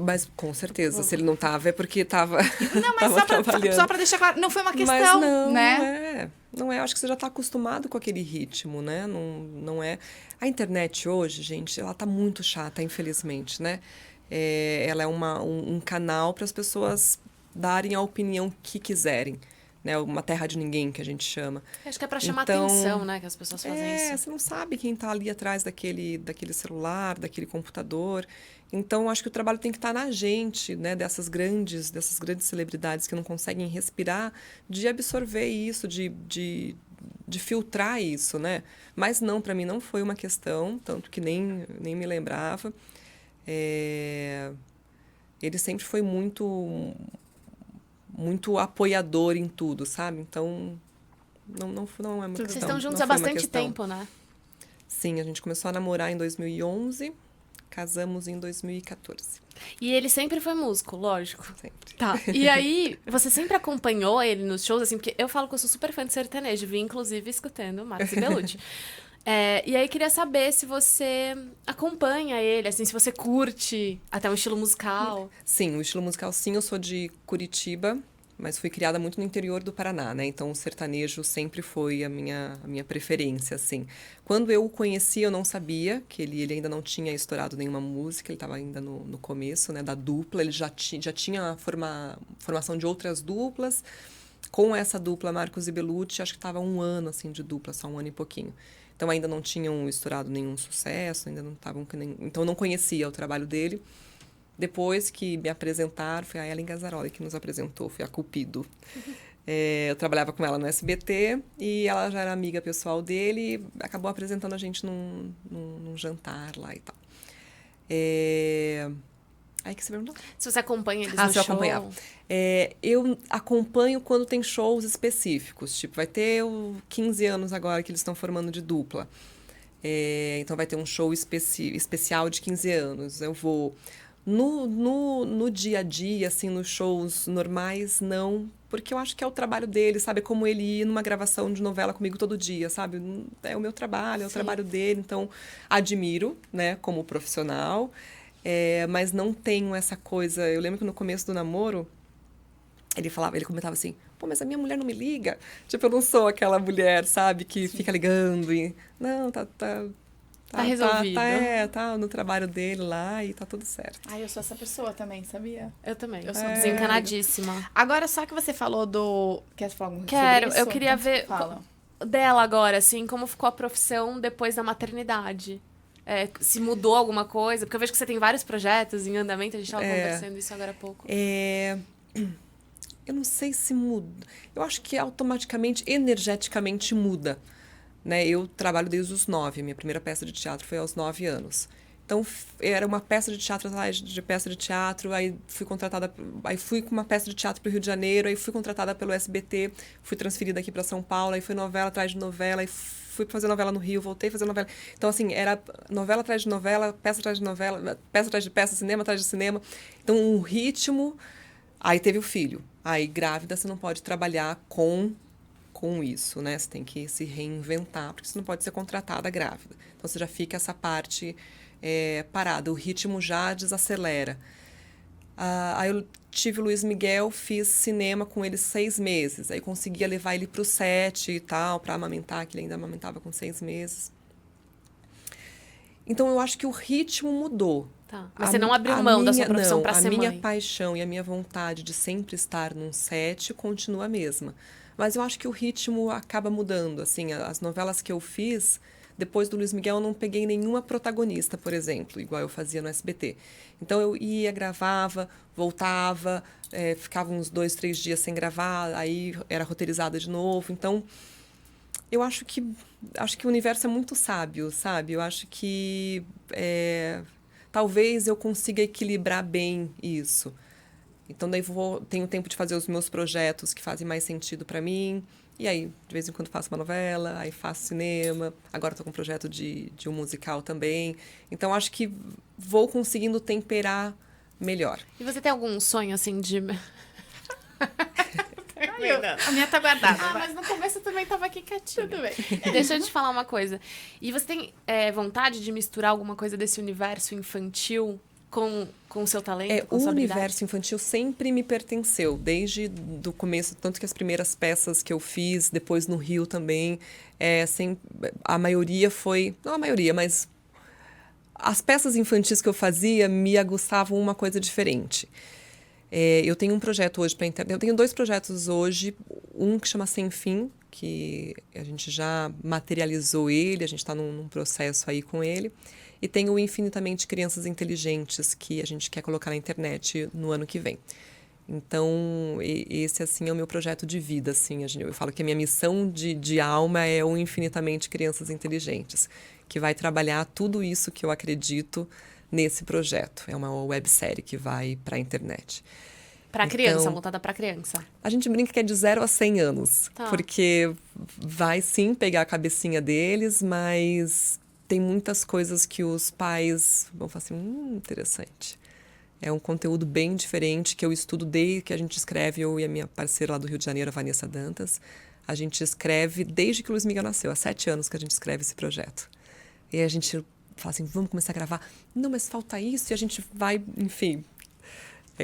Mas com certeza, se ele não tava, é porque tava. Não, mas tava só pra deixar claro, não foi uma Mas questão, não, né? não é. Acho que você já está acostumado com aquele ritmo, né? Não é. A internet hoje, gente, ela tá muito chata, infelizmente, né? Ela é um canal para as pessoas darem a opinião que quiserem, né? Uma terra de ninguém, que a gente chama. Acho que é pra chamar Então, atenção, né? Que as pessoas fazem isso. Você não sabe quem está ali atrás daquele celular, daquele computador. Então, acho que o trabalho tem que estar na gente, né? Dessas grandes celebridades que não conseguem respirar, de absorver isso, de filtrar isso, né? Mas não, para mim não foi uma questão, tanto que nem me lembrava. Ele sempre foi muito apoiador em tudo, sabe? Então, não é uma questão. Vocês estão juntos não há foi uma bastante questão. tempo, né? Sim, a gente começou a namorar em 2011, casamos em 2014. E ele sempre foi músico, lógico. Sempre. Tá. E aí, você sempre acompanhou ele nos shows, assim, porque eu falo que eu sou super fã de sertanejo, vim inclusive escutando Marcos e Belucci. E aí, queria saber se você acompanha ele, assim, se você curte até o estilo musical. Sim, o estilo musical, sim, eu sou de Curitiba, mas fui criada muito no interior do Paraná, né? Então, o sertanejo sempre foi a minha preferência, assim. Quando eu o conheci, eu não sabia que ele ainda não tinha estourado nenhuma música, ele estava ainda no começo, né, da dupla, ele já tinha formação de outras duplas. Com essa dupla, Marcos e Belucci, acho que estava 1 ano, assim, de dupla, só 1 ano e pouquinho. Então, ainda não tinham estourado nenhum sucesso, ainda não estavam... Então, eu não conhecia o trabalho dele. Depois que me apresentaram, foi a Ellen Gazzaroli que nos apresentou, foi a Cupido. Eu trabalhava com ela no SBT e ela já era amiga pessoal dele e acabou apresentando a gente num jantar lá e tal. Aí que você perguntou? Se você acompanha eles no Se eu show. acompanhava. Eu acompanho quando tem shows específicos. Tipo, vai ter 15 anos agora que eles estão formando de dupla. Então, vai ter um show especial de 15 anos. Eu vou... No dia a dia, assim, nos shows normais, não. Porque eu acho que é o trabalho dele, sabe? É como ele ir numa gravação de novela comigo todo dia, sabe? É o meu trabalho, é o trabalho dele. Então, admiro, né? Como profissional. Mas não tenho essa coisa... Eu lembro que no começo do namoro, ele comentava assim... Pô, mas a minha mulher não me liga. Tipo, eu não sou aquela mulher, sabe? Que fica ligando e... Não, tá resolvido. Tá no trabalho dele lá e tá tudo certo. Eu sou essa pessoa também, sabia? Eu também. Eu sou É. desencanadíssima. Agora, só que você falou do... Quer falar alguma coisa Quero. sobre isso? Eu queria Então, ver fala. dela agora, assim, como ficou a profissão depois da maternidade. Se mudou alguma coisa, porque eu vejo que você tem vários projetos em andamento, a gente estava conversando isso agora há pouco. Eu não sei se muda. Eu acho que automaticamente, energeticamente muda. Né? Eu trabalho desde os 9. Minha primeira peça de teatro foi aos 9 anos. Então, era uma peça de teatro atrás de peça de teatro, aí fui contratada, aí fui com uma peça de teatro para o Rio de Janeiro, aí fui contratada pelo SBT, fui transferida aqui para São Paulo, aí foi novela atrás de novela, aí fui fazer novela no Rio, voltei a fazer novela. Então, assim, era novela atrás de novela, peça atrás de novela, peça atrás de peça, cinema atrás de cinema. Então, um ritmo... Aí teve o filho. Aí, grávida, você não pode trabalhar com isso, né? Você tem que se reinventar, porque você não pode ser contratada grávida. Então, você já fica essa parte parada. O ritmo já desacelera. Aí eu tive o Luiz Miguel, fiz cinema com ele 6 meses. Aí conseguia levar ele para o set e tal, para amamentar, que ele ainda amamentava com 6 meses. Então, eu acho que o ritmo mudou. Tá. Mas você não abriu mão da sua profissão para ser mãe? A minha paixão e a minha vontade de sempre estar num set continua a mesma. Mas eu acho que o ritmo acaba mudando. Assim, as novelas que eu fiz, depois do Luiz Miguel, eu não peguei nenhuma protagonista, por exemplo, igual eu fazia no SBT. Então, eu ia, gravava, voltava, ficava uns 2, 3 dias sem gravar, aí era roteirizada de novo. Então, eu acho que o universo é muito sábio, sabe? Eu acho que talvez eu consiga equilibrar bem isso. Então, daí tenho tempo de fazer os meus projetos que fazem mais sentido para mim. E aí, de vez em quando faço uma novela, aí faço cinema. Agora estou com um projeto de um musical também. Então, acho que vou conseguindo temperar melhor. E você tem algum sonho, assim, de... A minha tá guardada. Mas no começo eu também tava aqui quietinha. Tudo bem. Deixa eu te falar uma coisa. E você tem vontade de misturar alguma coisa desse universo infantil com o seu talento, com o sua habilidade? universo infantil sempre me pertenceu, desde do começo, tanto que as primeiras peças que eu fiz, depois no Rio também, a maioria foi... Não a maioria, mas as peças infantis que eu fazia me aguçavam uma coisa diferente. Eu tenho um projeto hoje para a internet. Eu tenho 2 projetos hoje. Um que chama Sem Fim, que a gente já materializou ele, a gente está num processo aí com ele. E tem o Infinitamente Crianças Inteligentes, que a gente quer colocar na internet no ano que vem. Então, esse, assim, é o meu projeto de vida, assim. Eu falo que a minha missão de alma é o Infinitamente Crianças Inteligentes, que vai trabalhar tudo isso que eu acredito nesse projeto. É uma websérie que vai para a internet. Para criança, voltada para criança. A gente brinca que é de 0 a 100 anos. Tá. Porque vai, sim, pegar a cabecinha deles, mas tem muitas coisas que os pais vão falar assim, interessante. É um conteúdo bem diferente que eu estudo desde que a gente escreve, eu e a minha parceira lá do Rio de Janeiro, a Vanessa Dantas. A gente escreve desde que o Luiz Miguel nasceu, há 7 anos que a gente escreve esse projeto. E aí a gente fala assim, vamos começar a gravar. Não, mas falta isso, e a gente vai, enfim,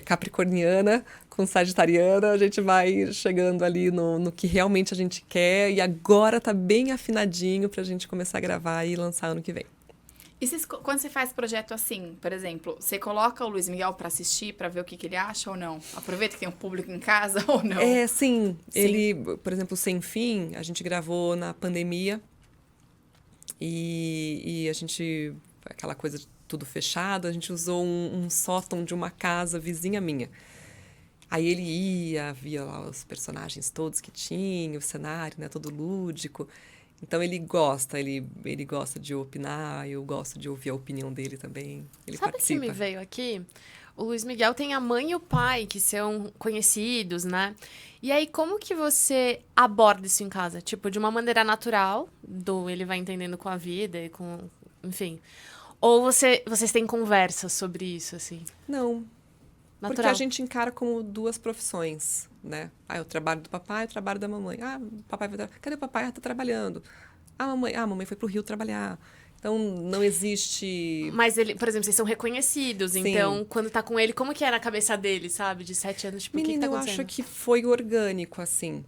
capricorniana com sagitariana, a gente vai chegando ali no que realmente a gente quer, e agora tá bem afinadinho pra gente começar a gravar e lançar ano que vem. E quando você faz projeto assim, por exemplo, você coloca o Luiz Miguel pra assistir, pra ver o que ele acha ou não? Aproveita que tem um público em casa ou não? Sim. Ele, por exemplo, Sem Fim, a gente gravou na pandemia, e a gente, aquela coisa de tudo fechado, a gente usou um sótão de uma casa vizinha minha. Aí ele via lá os personagens todos que tinha, o cenário, né, todo lúdico. Então ele gosta de opinar, eu gosto de ouvir a opinião dele também. Ele Sabe participa. que me veio aqui? O Luiz Miguel tem a mãe e o pai, que são conhecidos, né? E aí, como que você aborda isso em casa? Tipo, de uma maneira natural, ele vai entendendo com a vida e com... Enfim. Ou vocês têm conversas sobre isso, assim? Não. Natural. Porque a gente encara como 2 profissões, né? O trabalho do papai e o trabalho da mamãe. O papai vai trabalhar. Cadê o papai? Tá trabalhando. A mamãe foi pro Rio trabalhar. Então, não existe... Mas ele, por exemplo, vocês são reconhecidos. Sim. Então, quando tá com ele, como que é na cabeça dele, sabe? De 7 anos, tipo, Menina, o que tá acontecendo? eu acho que foi orgânico, assim.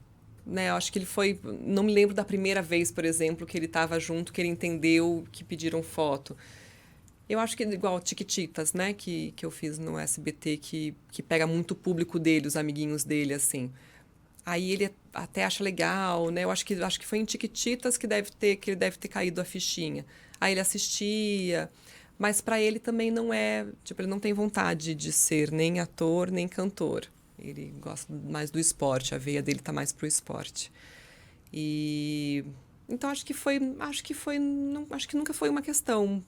Né? Eu acho que ele foi... Não me lembro da primeira vez, por exemplo, que ele estava junto, que ele entendeu que pediram foto. Eu acho que igual Tiquititas, né? Que eu fiz no SBT, que pega muito o público dele, os amiguinhos dele, assim. Aí ele até acha legal, né? Eu acho que foi em Tiquititas que ele deve ter caído a fichinha. Aí ele assistia, mas para ele também não é... Tipo, ele não tem vontade de ser nem ator, nem cantor. Ele gosta mais do esporte, a veia dele tá mais pro esporte. Então, acho que nunca foi uma questão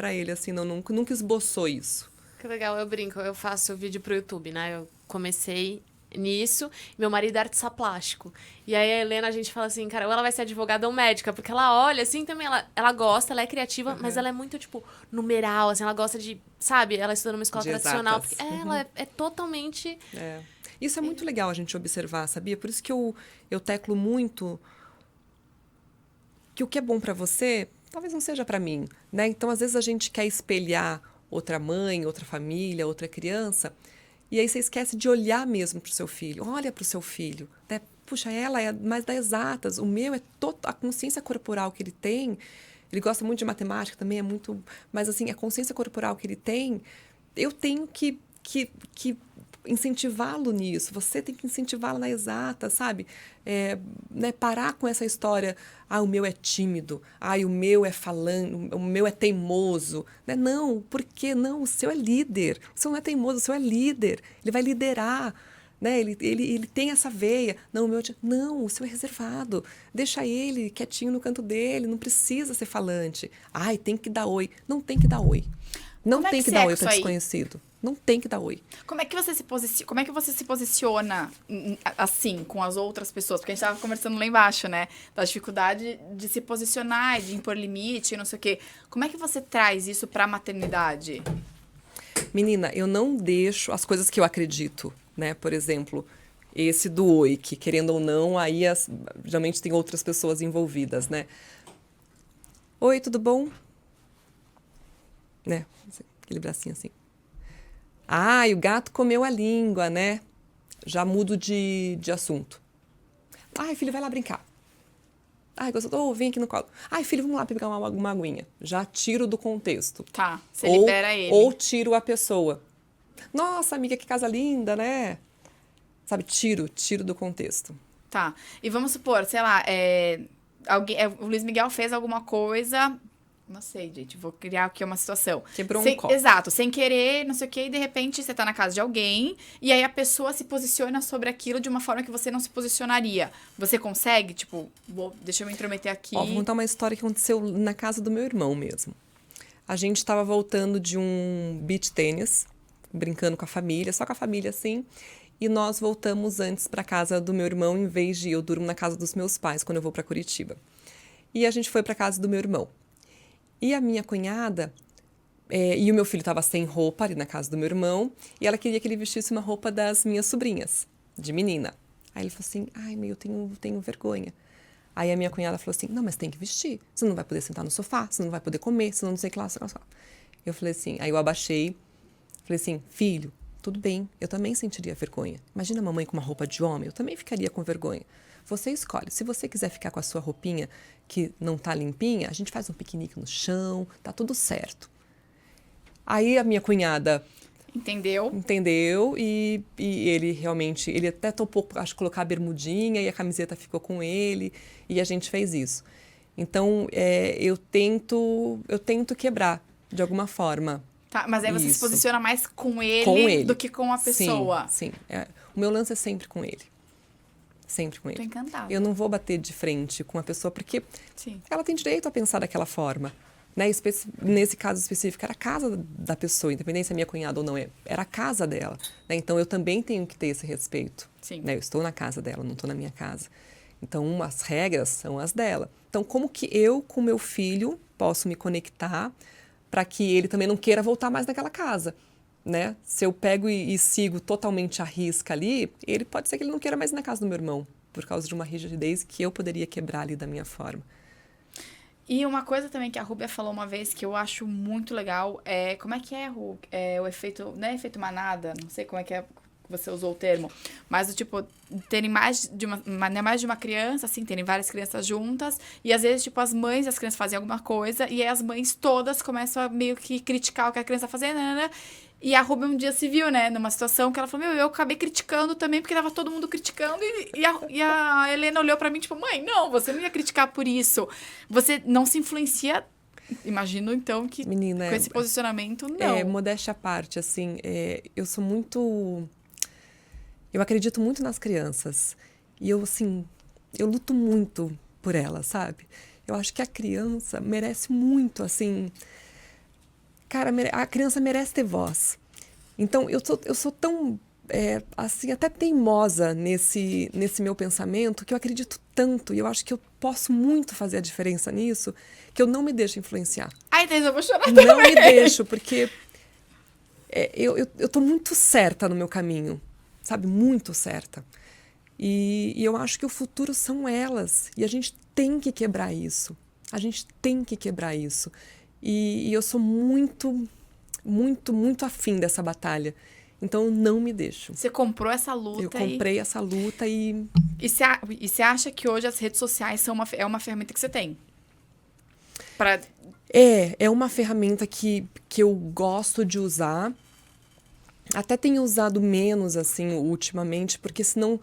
pra ele, assim, não, nunca esboçou isso. Que legal, eu brinco, eu faço vídeo pro YouTube, né? Eu comecei nisso, meu marido é artista plástico. E aí a Helena, a gente fala assim, cara, ou ela vai ser advogada ou médica, porque ela olha, assim, também, ela gosta, ela é criativa, mas ela é muito, tipo, numeral, assim, ela gosta de, sabe, ela estuda numa escola De tradicional. exatas. Porque ela é totalmente... É. Isso é muito legal a gente observar, sabia? Por isso que eu teclo muito que o que é bom pra você, talvez não seja pra mim, né? Então, às vezes a gente quer espelhar outra mãe, outra família, outra criança, e aí você esquece de olhar mesmo pro seu filho. Olha pro seu filho, né? Puxa, ela é mais das exatas, o meu é a consciência corporal que ele tem. Ele gosta muito de matemática também, é muito, mas assim, a consciência corporal que ele tem, eu tenho que incentivá-lo nisso, você tem que incentivá-lo na exata, sabe? Né, parar com essa história, o meu é tímido, o meu é falando, o meu é teimoso. Né? Não, por que não? O seu é líder, o seu não é teimoso, o seu é líder, ele vai liderar. Né? Ele tem essa veia. Não, não, o seu é reservado. Deixa ele quietinho no canto dele, não precisa ser falante. Tem que dar oi. Não tem que dar oi. Não tem que dar oi para desconhecido. Não tem que dar oi. Como é que você se posiciona assim com as outras pessoas? Porque a gente estava conversando lá embaixo, né? Da dificuldade de se posicionar, de impor limite, não sei o quê. Como é que você traz isso para a maternidade? Menina, eu não deixo as coisas que eu acredito, né? Por exemplo, esse do oi, que querendo ou não, aí geralmente tem outras pessoas envolvidas, né? Oi, tudo bom? Né? Aquele bracinho assim. O gato comeu a língua, né? Já mudo de assunto. Filho, vai lá brincar. Gostou? Vem aqui no colo. Filho, vamos lá pegar uma aguinha. Já tiro do contexto. Tá, você libera ele. Ou tiro a pessoa. Nossa, amiga, que casa linda, né? Sabe, tiro do contexto. Tá, e vamos supor, sei lá, o Luiz Miguel fez alguma coisa... Não sei, gente, vou criar aqui uma situação. Quebrou um copo. Exato, sem querer, não sei o quê, e de repente você tá na casa de alguém, e aí a pessoa se posiciona sobre aquilo de uma forma que você não se posicionaria. Você consegue? Tipo, deixa eu me intrometer aqui. Vou contar uma história que aconteceu na casa do meu irmão mesmo. A gente estava voltando de um beach tênis, brincando com a família, só com a família assim, e nós voltamos antes para casa do meu irmão, em vez de eu durmo na casa dos meus pais quando eu vou para Curitiba. E a gente foi para casa do meu irmão. E a minha cunhada, e o meu filho estava sem roupa ali na casa do meu irmão, e ela queria que ele vestisse uma roupa das minhas sobrinhas, de menina. Aí ele falou assim, eu tenho vergonha. Aí a minha cunhada falou assim, não, mas tem que vestir, você não vai poder sentar no sofá, você não vai poder comer, você não sei o que lá, sei lá. Eu falei assim, aí eu abaixei, falei assim, filho, tudo bem, eu também sentiria vergonha. Imagina a mamãe com uma roupa de homem, eu também ficaria com vergonha. Você escolhe. Se você quiser ficar com a sua roupinha que não tá limpinha, a gente faz um piquenique no chão, tá tudo certo. Aí a minha cunhada entendeu e ele realmente, ele até topou, acho, colocar a bermudinha e a camiseta ficou com ele e a gente fez isso. Então, eu tento quebrar de alguma forma. Tá, mas aí você se posiciona mais com ele do que com a pessoa. Sim. O meu lance é sempre com ele. Sempre com ele. Tô encantada. Eu não vou bater de frente com a pessoa porque ela tem direito a pensar daquela forma. Né? Nesse caso específico, era a casa da pessoa, independente se é minha cunhada ou não, era a casa dela. Né? Então, eu também tenho que ter esse respeito. Sim. Né? Eu estou na casa dela, não estou na minha casa. Então, as regras são as dela. Então, como que eu, com meu filho, posso me conectar para que ele também não queira voltar mais naquela casa? Né? Se eu pego e sigo totalmente à risca ali, ele pode ser que ele não queira mais ir na casa do meu irmão, por causa de uma rigidez que eu poderia quebrar ali da minha forma. E uma coisa também que a Rúbia falou uma vez que eu acho muito legal é... Como é que é, Ru? O efeito... Não é efeito manada? Não sei como é que você usou o termo. Mas, tipo, terem mais de uma criança, assim, terem várias crianças juntas. E, às vezes, tipo, as mães das crianças fazem alguma coisa. E aí as mães todas começam a meio que criticar o que a criança tá fazendo, né? E a Rúbia um dia se viu, né, numa situação que ela falou, eu acabei criticando também, porque tava todo mundo criticando, e a Helena olhou pra mim, tipo, mãe, não, você não ia criticar por isso. Você não se influencia, imagino, então, que Menina, com esse posicionamento, não. Modéstia à parte, assim, eu sou muito... Eu acredito muito nas crianças. E eu, assim, eu luto muito por elas, sabe? Eu acho que a criança merece muito, assim... Cara, a criança merece ter voz. Então, eu sou tão, assim, até teimosa nesse meu pensamento, que eu acredito tanto, e eu acho que eu posso muito fazer a diferença nisso, que eu não me deixo influenciar. Ai, Deus, eu vou chorar Não também. me deixo, porque eu tô muito certa no meu caminho, sabe? Muito certa. E eu acho que o futuro são elas. E a gente tem que quebrar isso. A gente tem que quebrar isso. E eu sou muito, muito, muito afim dessa batalha. Então, eu não me deixo. Você comprou essa luta. Eu comprei essa luta e... E você acha que hoje as redes sociais é uma ferramenta que você tem? É uma ferramenta que eu gosto de usar. Até tenho usado menos, assim, ultimamente, porque senão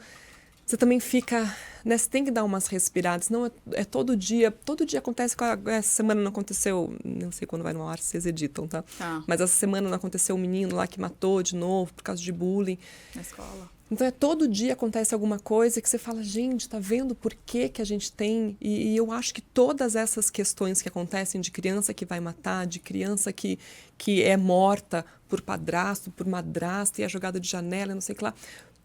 você também fica, né? Você tem que dar umas respiradas, senão é todo dia acontece, essa semana não aconteceu, não sei quando vai no ar, vocês editam, tá? Mas essa semana não aconteceu um menino lá que matou de novo por causa de bullying. Na escola. Então, todo dia acontece alguma coisa que você fala, gente, tá vendo por que a gente tem? E eu acho que todas essas questões que acontecem de criança que vai matar, de criança que é morta por padrasto, por madrasta e é jogada de janela, não sei o que lá,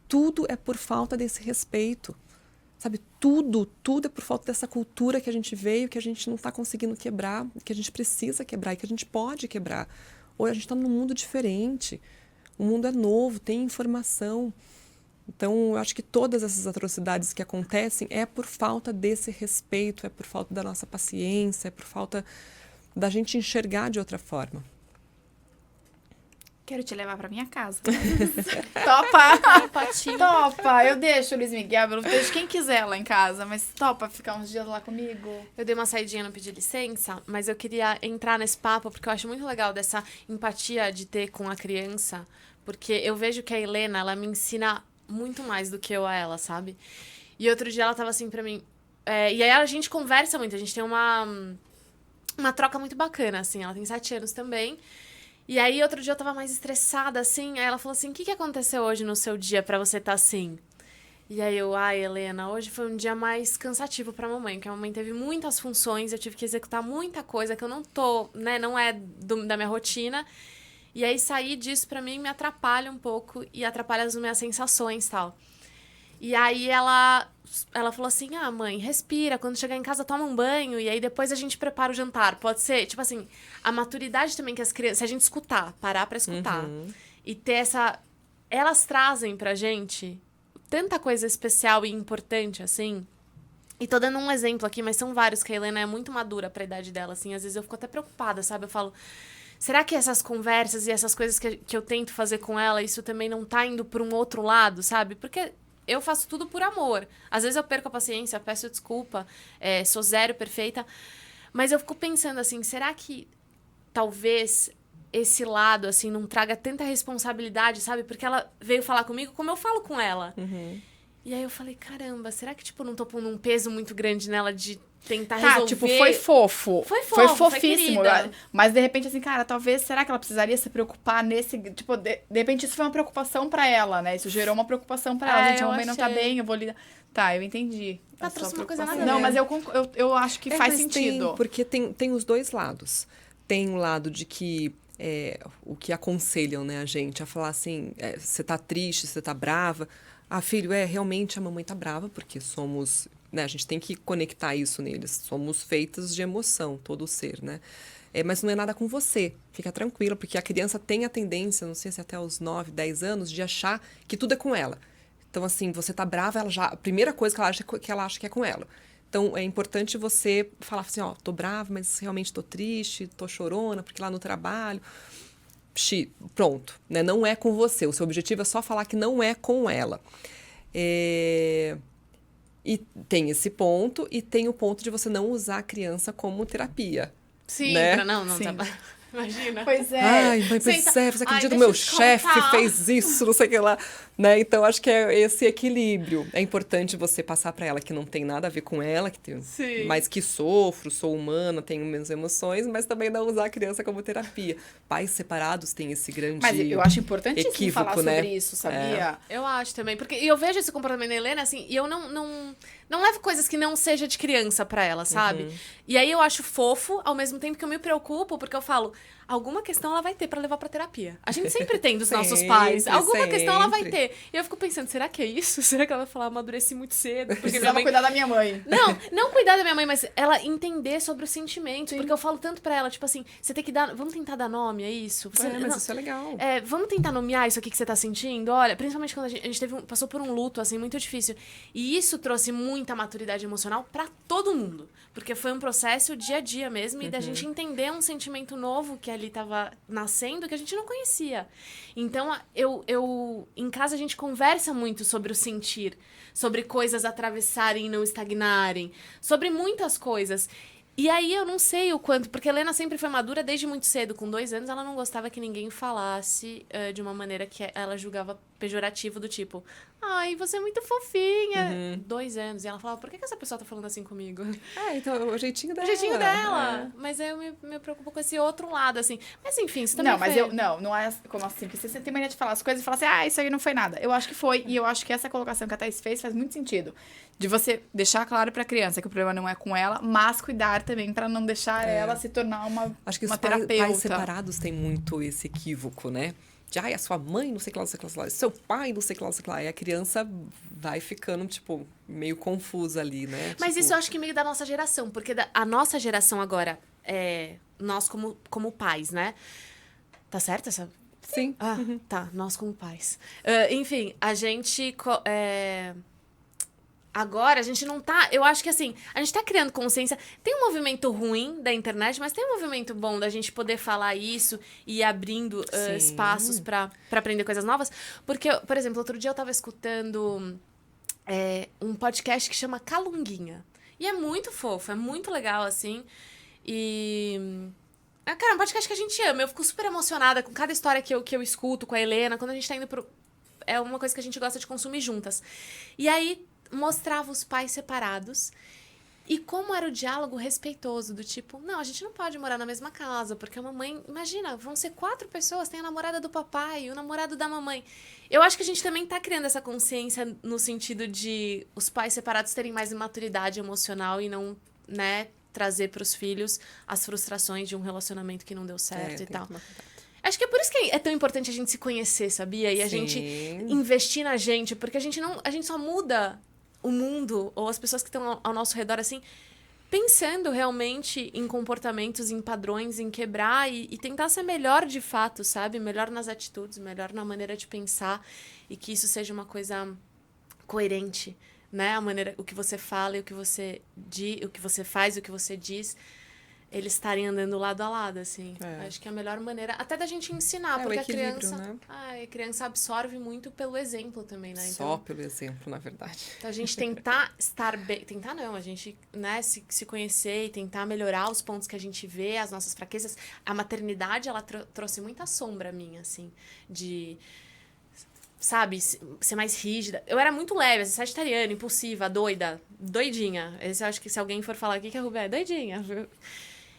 tudo é por falta desse respeito. Sabe, tudo é por falta dessa cultura que a gente veio, que a gente não está conseguindo quebrar, que a gente precisa quebrar e que a gente pode quebrar. Hoje a gente está num mundo diferente, o mundo é novo, tem informação. Então, eu acho que todas essas atrocidades que acontecem é por falta desse respeito, é por falta da nossa paciência, é por falta da gente enxergar de outra forma. Quero te levar pra minha casa. Topa! Topa! Eu deixo o Luiz Miguel, eu deixo quem quiser lá em casa, mas topa ficar uns dias lá comigo? Eu dei uma saidinha, não pedi licença, mas eu queria entrar nesse papo, porque eu acho muito legal dessa empatia de ter com a criança, porque eu vejo que a Helena, ela me ensina muito mais do que eu a ela, sabe? E outro dia ela tava assim pra mim... e aí a gente conversa muito, a gente tem uma troca muito bacana, assim. Ela tem 7 anos também. E aí outro dia eu tava mais estressada, assim. Aí ela falou assim, o que aconteceu hoje no seu dia pra você tá assim? E aí eu, Helena, hoje foi um dia mais cansativo pra mamãe, porque a mamãe teve muitas funções, eu tive que executar muita coisa que eu não tô, né, não é da minha rotina. E aí sair disso pra mim me atrapalha um pouco e atrapalha as minhas sensações e tal. E aí ela falou assim, mãe, respira, quando chegar em casa toma um banho e aí depois a gente prepara o jantar, pode ser? Tipo assim, a maturidade também que as crianças, se a gente escutar, parar pra escutar e ter essa... Elas trazem pra gente tanta coisa especial e importante, assim. E tô dando um exemplo aqui, mas são vários que a Helena é muito madura pra idade dela, assim. Às vezes eu fico até preocupada, sabe? Eu falo... Será que essas conversas e essas coisas que eu tento fazer com ela, isso também não tá indo por um outro lado, sabe? Porque eu faço tudo por amor. Às vezes eu perco a paciência, peço desculpa, sou zero perfeita. Mas eu fico pensando assim, será que talvez esse lado, assim, não traga tanta responsabilidade, sabe? Porque ela veio falar comigo como eu falo com ela. E aí eu falei, caramba, será que, tipo, não tô pondo um peso muito grande nela de tentar resolver... tipo, foi fofo. Foi fofo, foi fofíssimo. foi Mas, de repente, assim, cara, talvez, será que ela precisaria se preocupar nesse... Tipo, de repente, isso foi uma preocupação pra ela, né? Isso gerou uma preocupação pra ela. Gente, a mamãe não tá bem, eu vou lidar... Tá, eu entendi. Tá, trouxe uma coisa nada. Não, mas eu acho que faz sentido. Porque tem os dois lados. Tem um lado de que... o que aconselham, né, a gente a falar assim, você tá triste, você tá brava. Filho, realmente a mamãe tá brava, porque somos, né, a gente tem que conectar isso neles. Somos feitas de emoção, todo ser, né? Mas não é nada com você, fica tranquila, porque a criança tem a tendência, não sei se até os 9, 10 anos, de achar que tudo é com ela. Então, assim, você tá brava, a primeira coisa que ela acha que é com ela. Então, é importante você falar assim, tô brava, mas realmente tô triste, tô chorona, porque lá no trabalho... Pronto, né? Não é com você. O seu objetivo é só falar que não é com ela. E tem esse ponto, e tem o ponto de você não usar a criança como terapia. Sim, né? Não. Sim. Imagina. Pois é. Ai, mãe, você acredita que o meu chefe fez isso, não sei o que lá. Né? Então, acho que é esse equilíbrio. É importante você passar para ela que não tem nada a ver com ela, mas que sofro, sou humana, tenho menos emoções, mas também não usar a criança como terapia. Pais separados têm esse grande Mas eu acho importante equívoco, falar né? sobre isso, sabia? Eu acho também. Porque eu vejo esse comportamento da Helena, assim, e eu não levo coisas que não seja de criança pra ela, sabe? E aí eu acho fofo, ao mesmo tempo que eu me preocupo, porque eu falo, alguma questão ela vai ter pra levar pra terapia. A gente sempre tem dos nossos Sempre, pais. Alguma questão ela vai sempre. ter. E eu fico pensando, será que é isso? Será que ela vai falar, amadureci muito cedo? Porque minha Precisava mãe... cuidar da minha mãe. Não cuidar da minha mãe, mas ela entender sobre os sentimentos. Porque eu falo tanto pra ela, tipo assim, você tem que dar... Vamos tentar dar nome a isso? Você, Mas não, isso é legal. vamos tentar nomear isso aqui que você tá sentindo? Olha, principalmente quando a gente passou por um luto, assim, muito difícil. E isso trouxe muita maturidade emocional pra todo mundo. Porque foi um processo dia a dia mesmo, e da gente entender um sentimento novo que ali tava nascendo, que a gente não conhecia. Então, em casa a gente conversa muito sobre o sentir, sobre coisas atravessarem e não estagnarem, sobre muitas coisas. E aí eu não sei o quanto, porque a Helena sempre foi madura desde muito cedo. Com 2 anos, ela não gostava que ninguém falasse de uma maneira que ela julgava pejorativo, do tipo, ai, você é muito fofinha. 2 anos. E ela falava, por que essa pessoa tá falando assim comigo? Então, o jeitinho O dela. jeitinho dela. Mas aí eu me preocupo com esse outro lado, assim. Mas enfim, isso também Não, mas foi... não é como assim, porque você tem mania de falar as coisas e falar assim, isso aí não foi nada. Eu acho que foi, e eu acho que essa colocação que a Thaís fez faz muito sentido. De você deixar claro pra criança que o problema não é com ela, mas cuidar também pra não deixar ela se tornar uma Acho que uma os terapeuta. pais separados têm muito esse equívoco, né? De, a sua mãe, não sei o que lá, não sei o que lá, seu pai, não sei o que lá, não sei o que lá. E a criança vai ficando, tipo, meio confusa ali, né? Mas Tipo, isso eu acho que meio da nossa geração, porque a nossa geração agora, nós como pais, né? Tá certo essa? Sim. Ah, tá, nós como pais. Enfim, a gente... Agora, a gente não tá... Eu acho que, assim, a gente tá criando consciência. Tem um movimento ruim da internet, mas tem um movimento bom da gente poder falar isso e ir abrindo Sim. espaços pra aprender coisas novas. Porque, por exemplo, outro dia eu tava escutando um podcast que chama Calunguinha. E é muito fofo, é muito legal, assim. E... cara, é um podcast que a gente ama. Eu fico super emocionada com cada história que eu escuto com a Helena. Quando a gente tá indo pro... É uma coisa que a gente gosta de consumir juntas. E aí... mostrava os pais separados e como era o diálogo respeitoso, do tipo, não, a gente não pode morar na mesma casa, porque a mamãe, imagina, vão ser 4 pessoas, tem a namorada do papai e o namorado da mamãe. Eu acho que a gente também tá criando essa consciência no sentido de os pais separados terem mais maturidade emocional e não, né, trazer pros filhos as frustrações de um relacionamento que não deu certo e tal. Acho que é por isso que é tão importante a gente se conhecer, sabia? E a gente investir na gente, porque a gente só muda o mundo, ou as pessoas que estão ao nosso redor, assim, pensando realmente em comportamentos, em padrões, em quebrar e tentar ser melhor de fato, sabe? Melhor nas atitudes, melhor na maneira de pensar, e que isso seja uma coisa coerente, né? A maneira, o que você fala e o que você o que você faz, o que você diz, eles estarem andando lado a lado, assim. Acho que é a melhor maneira, até da gente ensinar, porque a criança... Né? A criança absorve muito pelo exemplo também, né? Só pelo exemplo, na verdade. Então, a gente tentar estar bem... Tentar não, a gente, né, se conhecer e tentar melhorar os pontos que a gente vê, as nossas fraquezas. A maternidade, ela trouxe muita sombra a mim, assim, de... Sabe, ser mais rígida. Eu era muito leve, sagitariana, impulsiva, doidinha. Esse eu acho que se alguém for falar aqui que a Rubé é doidinha, viu?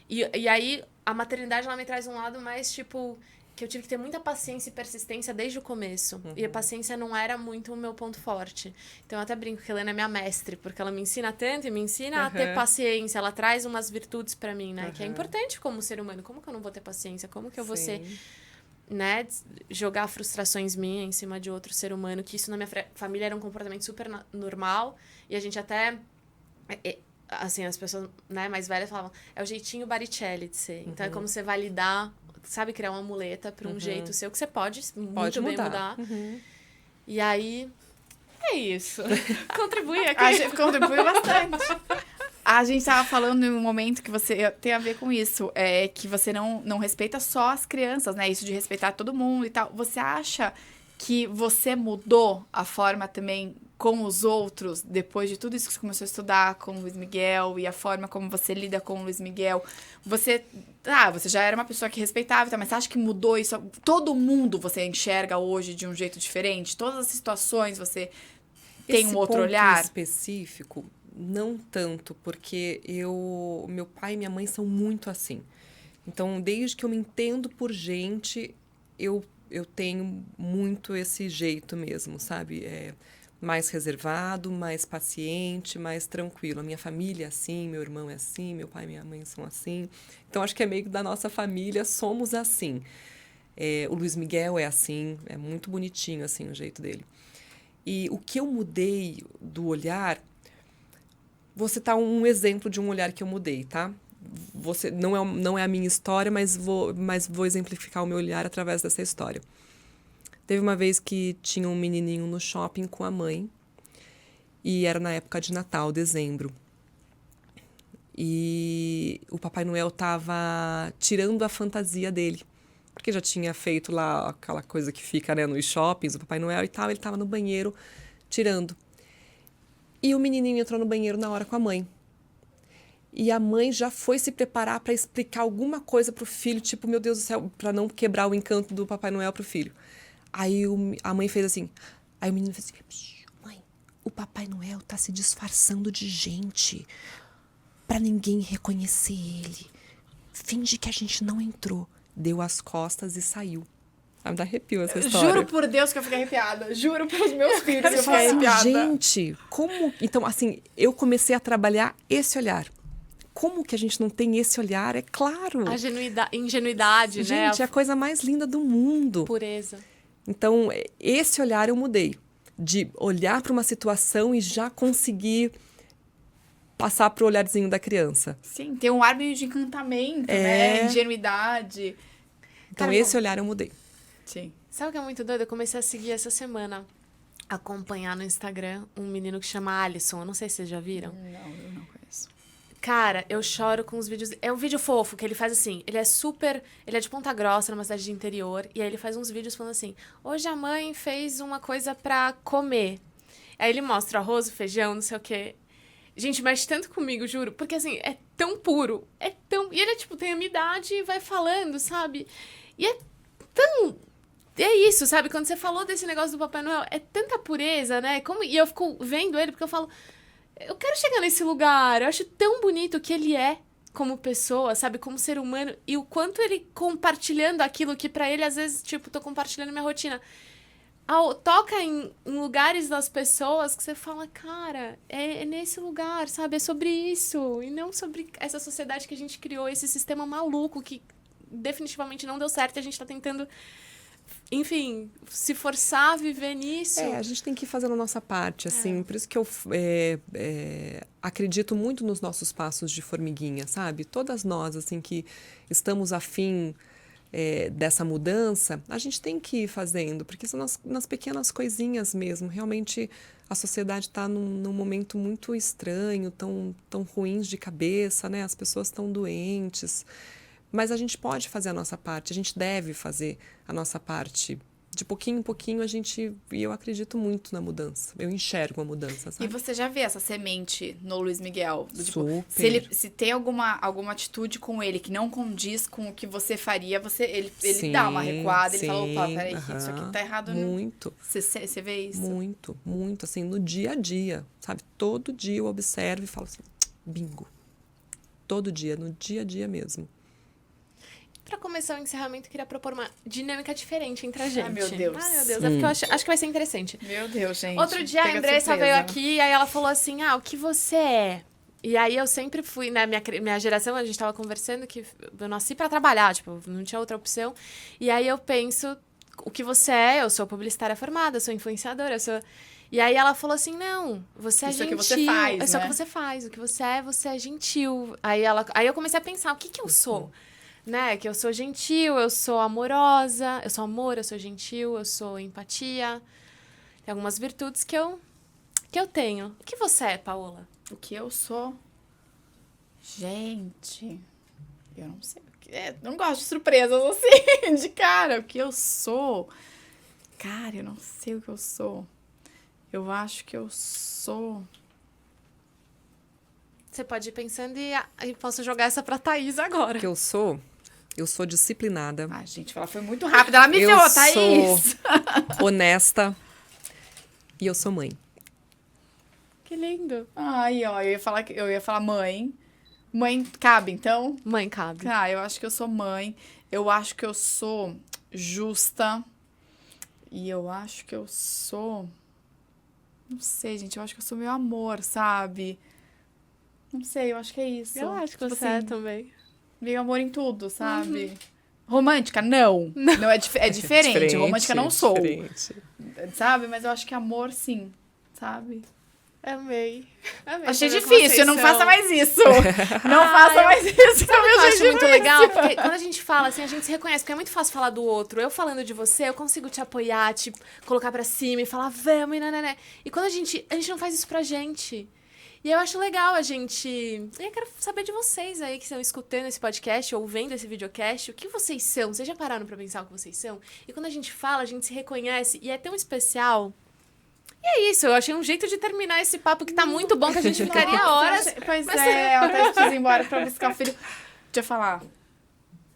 E aí, a maternidade, ela me traz um lado mais, tipo... Que eu tive que ter muita paciência e persistência desde o começo. E a paciência não era muito o meu ponto forte. Então, eu até brinco que a Helena é minha mestre. Porque ela me ensina tanto e me ensina a ter paciência. Ela traz umas virtudes pra mim, né? Que é importante como ser humano. Como que eu não vou ter paciência? Como que eu vou ser... Né? Jogar frustrações minhas em cima de outro ser humano. Que isso na minha família era um comportamento super normal. E a gente até... assim, as pessoas, né, mais velhas falavam, é o jeitinho Baricelli de ser. Então, é como você validar, sabe, criar uma muleta para um jeito seu, que você pode muito bem mudar. E aí, é isso. Contribui aqui. A gente contribui bastante. A gente tava falando em um momento que você tem a ver com isso, que você não respeita só as crianças, né? Isso de respeitar todo mundo e tal. Você acha que você mudou a forma também com os outros, depois de tudo isso que você começou a estudar com o Luiz Miguel e a forma como você lida com o Luiz Miguel? Você já era uma pessoa que respeitava, tá, mas você acha que mudou isso? Todo mundo você enxerga hoje de um jeito diferente? Todas as situações você tem um outro olhar? Esse específico, não tanto, porque meu pai e minha mãe são muito assim. Então, desde que eu me entendo por gente, eu tenho muito esse jeito mesmo, sabe? mais reservado, mais paciente, mais tranquilo. A minha família é assim, meu irmão é assim, meu pai e minha mãe são assim. Então, acho que é meio da nossa família, somos assim. O Luiz Miguel é assim, é muito bonitinho assim o jeito dele. E o que eu mudei do olhar, vou citar um exemplo de um olhar que eu mudei, tá? Não é a minha história, mas vou exemplificar o meu olhar através dessa história. Teve uma vez que tinha um menininho no shopping com a mãe, e era na época de Natal, dezembro. E o Papai Noel estava tirando a fantasia dele, porque já tinha feito lá aquela coisa que fica, né, nos shoppings, o Papai Noel e tal, ele estava no banheiro tirando. E o menininho entrou no banheiro na hora com a mãe. E a mãe já foi se preparar para explicar alguma coisa pro filho, tipo, meu Deus do céu, para não quebrar o encanto do Papai Noel pro filho. Aí a mãe fez assim. Aí o menino fez assim: mãe, o Papai Noel tá se disfarçando de gente para ninguém reconhecer ele. Finge que a gente não entrou. Deu as costas e saiu. Ah, me dá arrepio essa história. Juro por Deus que eu fiquei arrepiada. Juro pelos meus filhos que eu fiquei arrepiada. Gente, como... Então, assim, eu comecei a trabalhar esse olhar. Como que a gente não tem esse olhar? É claro. A ingenuidade, né? Gente, é a coisa mais linda do mundo. Pureza. Então, esse olhar eu mudei. De olhar para uma situação e já conseguir passar pro olharzinho da criança. Sim, tem um ar meio de encantamento, né? Ingenuidade. Então, Cara, esse olhar eu mudei. Sim. Sabe o que é muito doido? Eu comecei a seguir essa semana, acompanhar no Instagram um menino que chama Alisson. Eu não sei se vocês já viram. Não, eu não conheço. Cara, eu choro com os vídeos. É um vídeo fofo que ele faz assim. Ele é de Ponta Grossa, numa cidade de interior. E aí ele faz uns vídeos falando assim: hoje a mãe fez uma coisa pra comer. Aí ele mostra arroz, feijão, não sei o quê. Gente, mexe tanto comigo, juro. Porque assim, é tão puro. E ele, tipo, tem a minha idade e vai falando, sabe? E é tão. É isso, sabe? Quando você falou desse negócio do Papai Noel, é tanta pureza, né? E eu fico vendo ele porque eu falo. Eu quero chegar nesse lugar. Eu acho tão bonito o que ele é como pessoa, sabe? Como ser humano. E o quanto ele compartilhando aquilo que pra ele, às vezes, tipo, tô compartilhando minha rotina. Toca em lugares das pessoas que você fala, cara, é nesse lugar, sabe? É sobre isso. E não sobre essa sociedade que a gente criou, esse sistema maluco que definitivamente não deu certo e a gente tá tentando... Enfim, se forçar a viver nisso. A gente tem que ir fazendo a nossa parte, assim. Por isso que eu acredito muito nos nossos passos de formiguinha, sabe? Todas nós, assim, que estamos afim dessa mudança, a gente tem que ir fazendo, porque são nas pequenas coisinhas mesmo. Realmente, a sociedade está num momento muito estranho, tão ruins de cabeça, né? As pessoas estão doentes. Mas a gente pode fazer a nossa parte, a gente deve fazer a nossa parte. De pouquinho em pouquinho, eu acredito muito na mudança. Eu enxergo a mudança, sabe? E você já vê essa semente no Luiz Miguel? Super. Se tem alguma atitude com ele que não condiz com o que você faria, ele Sim, dá uma recuada, ele fala, opa, sim, peraí, isso aqui tá errado. Muito. Você vê isso? Muito, muito. Assim, no dia a dia, sabe? Todo dia eu observo e falo assim, bingo. Todo dia, no dia a dia mesmo. Pra começar o encerramento, eu queria propor uma dinâmica diferente entre a gente. Ai, meu Deus. É porque eu acho que vai ser interessante. Meu Deus, gente. Outro dia a Andressa veio aqui e aí ela falou assim, o que você é? E aí eu sempre fui, né, minha geração, a gente tava conversando que eu nasci pra trabalhar, tipo, não tinha outra opção. E aí eu penso, o que você é? Eu sou publicitária formada, sou influenciadora, eu sou... E aí ela falou assim, não, você é Isso gentil. é o que você faz, Isso é o né? que você faz, o que você é gentil. Aí eu comecei a pensar, o que eu sou? Né? Que eu sou gentil, eu sou amorosa, eu sou amor, eu sou gentil, eu sou empatia. Tem algumas virtudes que eu tenho. O que você é, Paola? O que eu sou? Gente, eu não sei. Não gosto de surpresas assim, de cara. O que eu sou? Cara, eu não sei o que eu sou. Eu acho que eu sou... Você pode ir pensando e posso jogar essa pra Thaís agora. O que eu sou disciplinada. Ai, gente, ela foi muito rápida. Ela me Eu ferrou, Thaís. sou honesta e eu sou mãe. Que lindo. Ai, ó, eu ia falar mãe. Mãe cabe, então? Mãe, cabe. Ah, eu acho que eu sou mãe. Eu acho que eu sou justa. E eu acho que eu sou... Não sei, gente, eu acho que eu sou meio amor, sabe? Não sei, eu acho que é isso. Eu acho que Tipo você é assim, também. meio amor em tudo, sabe? Romântica? Não. Não é, é diferente. Romântica não sou. Diferente. Sabe? Mas eu acho que amor, sim. Sabe? Amei. Achei saber difícil, como vocês não são. faça mais isso. Não faça mais isso. Sabe o que eu achei acho muito difícil. legal? Porque quando a gente fala, assim, a gente se reconhece, porque é muito fácil falar do outro. Eu falando de você, eu consigo te apoiar, te colocar pra cima e falar, vamos, e nananã. E quando a gente não faz isso pra gente. E eu acho legal a gente... E eu quero saber de vocês aí que estão escutando esse podcast ou vendo esse videocast, o que vocês são? Vocês já pararam pra pensar o que vocês são? E quando a gente fala, a gente se reconhece e é tão especial. E é isso, eu achei um jeito de terminar esse papo que tá muito bom, que a gente ficaria horas. Pois é, ela tá precisa ir embora pra buscar o filho. Deixa eu falar.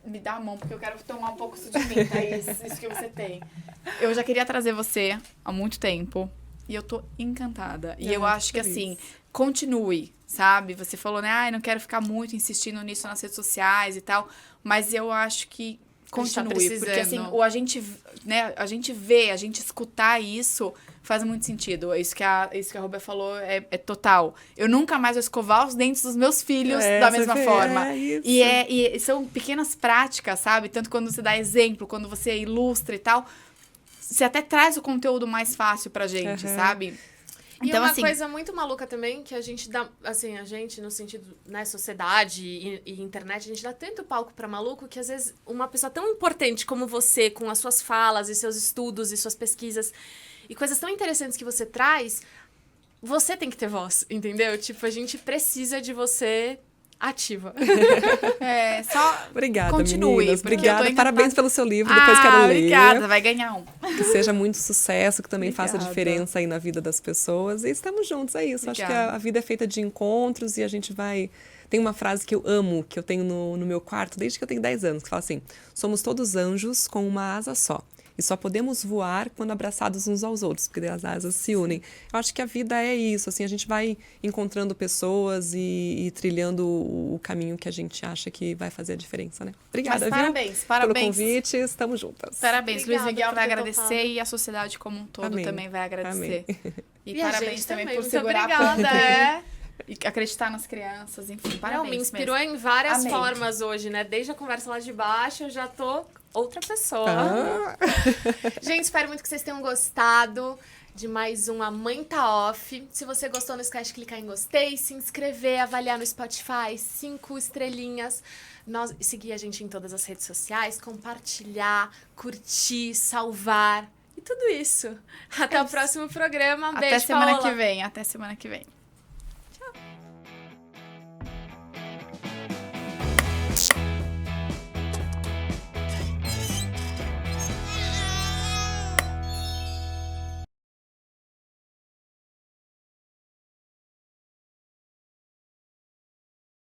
Me dá a mão, porque eu quero tomar um pouco isso de mim, Thaís. Isso que você tem. Eu já queria trazer você há muito tempo. E eu tô encantada. E eu acho que, assim, continue, sabe? Você falou, né? Ai, não quero ficar muito insistindo nisso nas redes sociais e tal. Mas eu acho que continue. Porque, assim, a gente, né, a gente escutar isso faz muito sentido. Isso que a Rubia falou é total. Eu nunca mais vou escovar os dentes dos meus filhos da mesma forma. Isso. E são pequenas práticas, sabe? Tanto quando você dá exemplo, quando você ilustra e tal. Você até traz o conteúdo mais fácil pra gente, sabe? E Então, uma assim, coisa muito maluca também, que a gente dá, assim, a gente, no sentido, né, sociedade e internet, a gente dá tanto palco pra maluco que, às vezes, uma pessoa tão importante como você, com as suas falas e seus estudos e suas pesquisas e coisas tão interessantes que você traz, você tem que ter voz, entendeu? Tipo, a gente precisa de você ativa. só Obrigada, continue. meninas. Porque eu Obrigada. tô Parabéns pelo seu livro. Depois quero ler. Obrigada. Vai ganhar um. Que seja muito sucesso, que também faça Obrigada. diferença aí na vida das pessoas. E estamos juntos, é isso. Acho que Obrigada. a vida é feita de encontros e a gente vai... Tem uma frase que eu amo, que eu tenho no meu quarto desde que eu tenho 10 anos, que fala assim: somos todos anjos com uma asa só. E só podemos voar quando abraçados uns aos outros, porque as asas se unem. Eu acho que a vida é isso, assim, a gente vai encontrando pessoas e trilhando o caminho que a gente acha que vai fazer a diferença, né? Obrigada, Mas viu? parabéns. Pelo convite, estamos juntas. Parabéns. Obrigada Luiz Miguel por vai ter agradecer topado. e a sociedade como um todo Amém. também vai agradecer. Amém. E a parabéns gente também por muito segurar obrigada, e acreditar nas crianças, enfim, parabéns. Não, me inspirou mesmo. em várias Amei. formas hoje, né? Desde a conversa lá de baixo, eu já tô outra pessoa. Ah. Gente, espero muito que vocês tenham gostado de mais um A Mãe Tá Off. Se você gostou, não esquece de clicar em gostei, se inscrever, avaliar no Spotify, 5 estrelinhas. Seguir a gente em todas as redes sociais, compartilhar, curtir, salvar e tudo isso. Até o próximo programa. Até Beijo, semana Paola. que vem. Até semana que vem.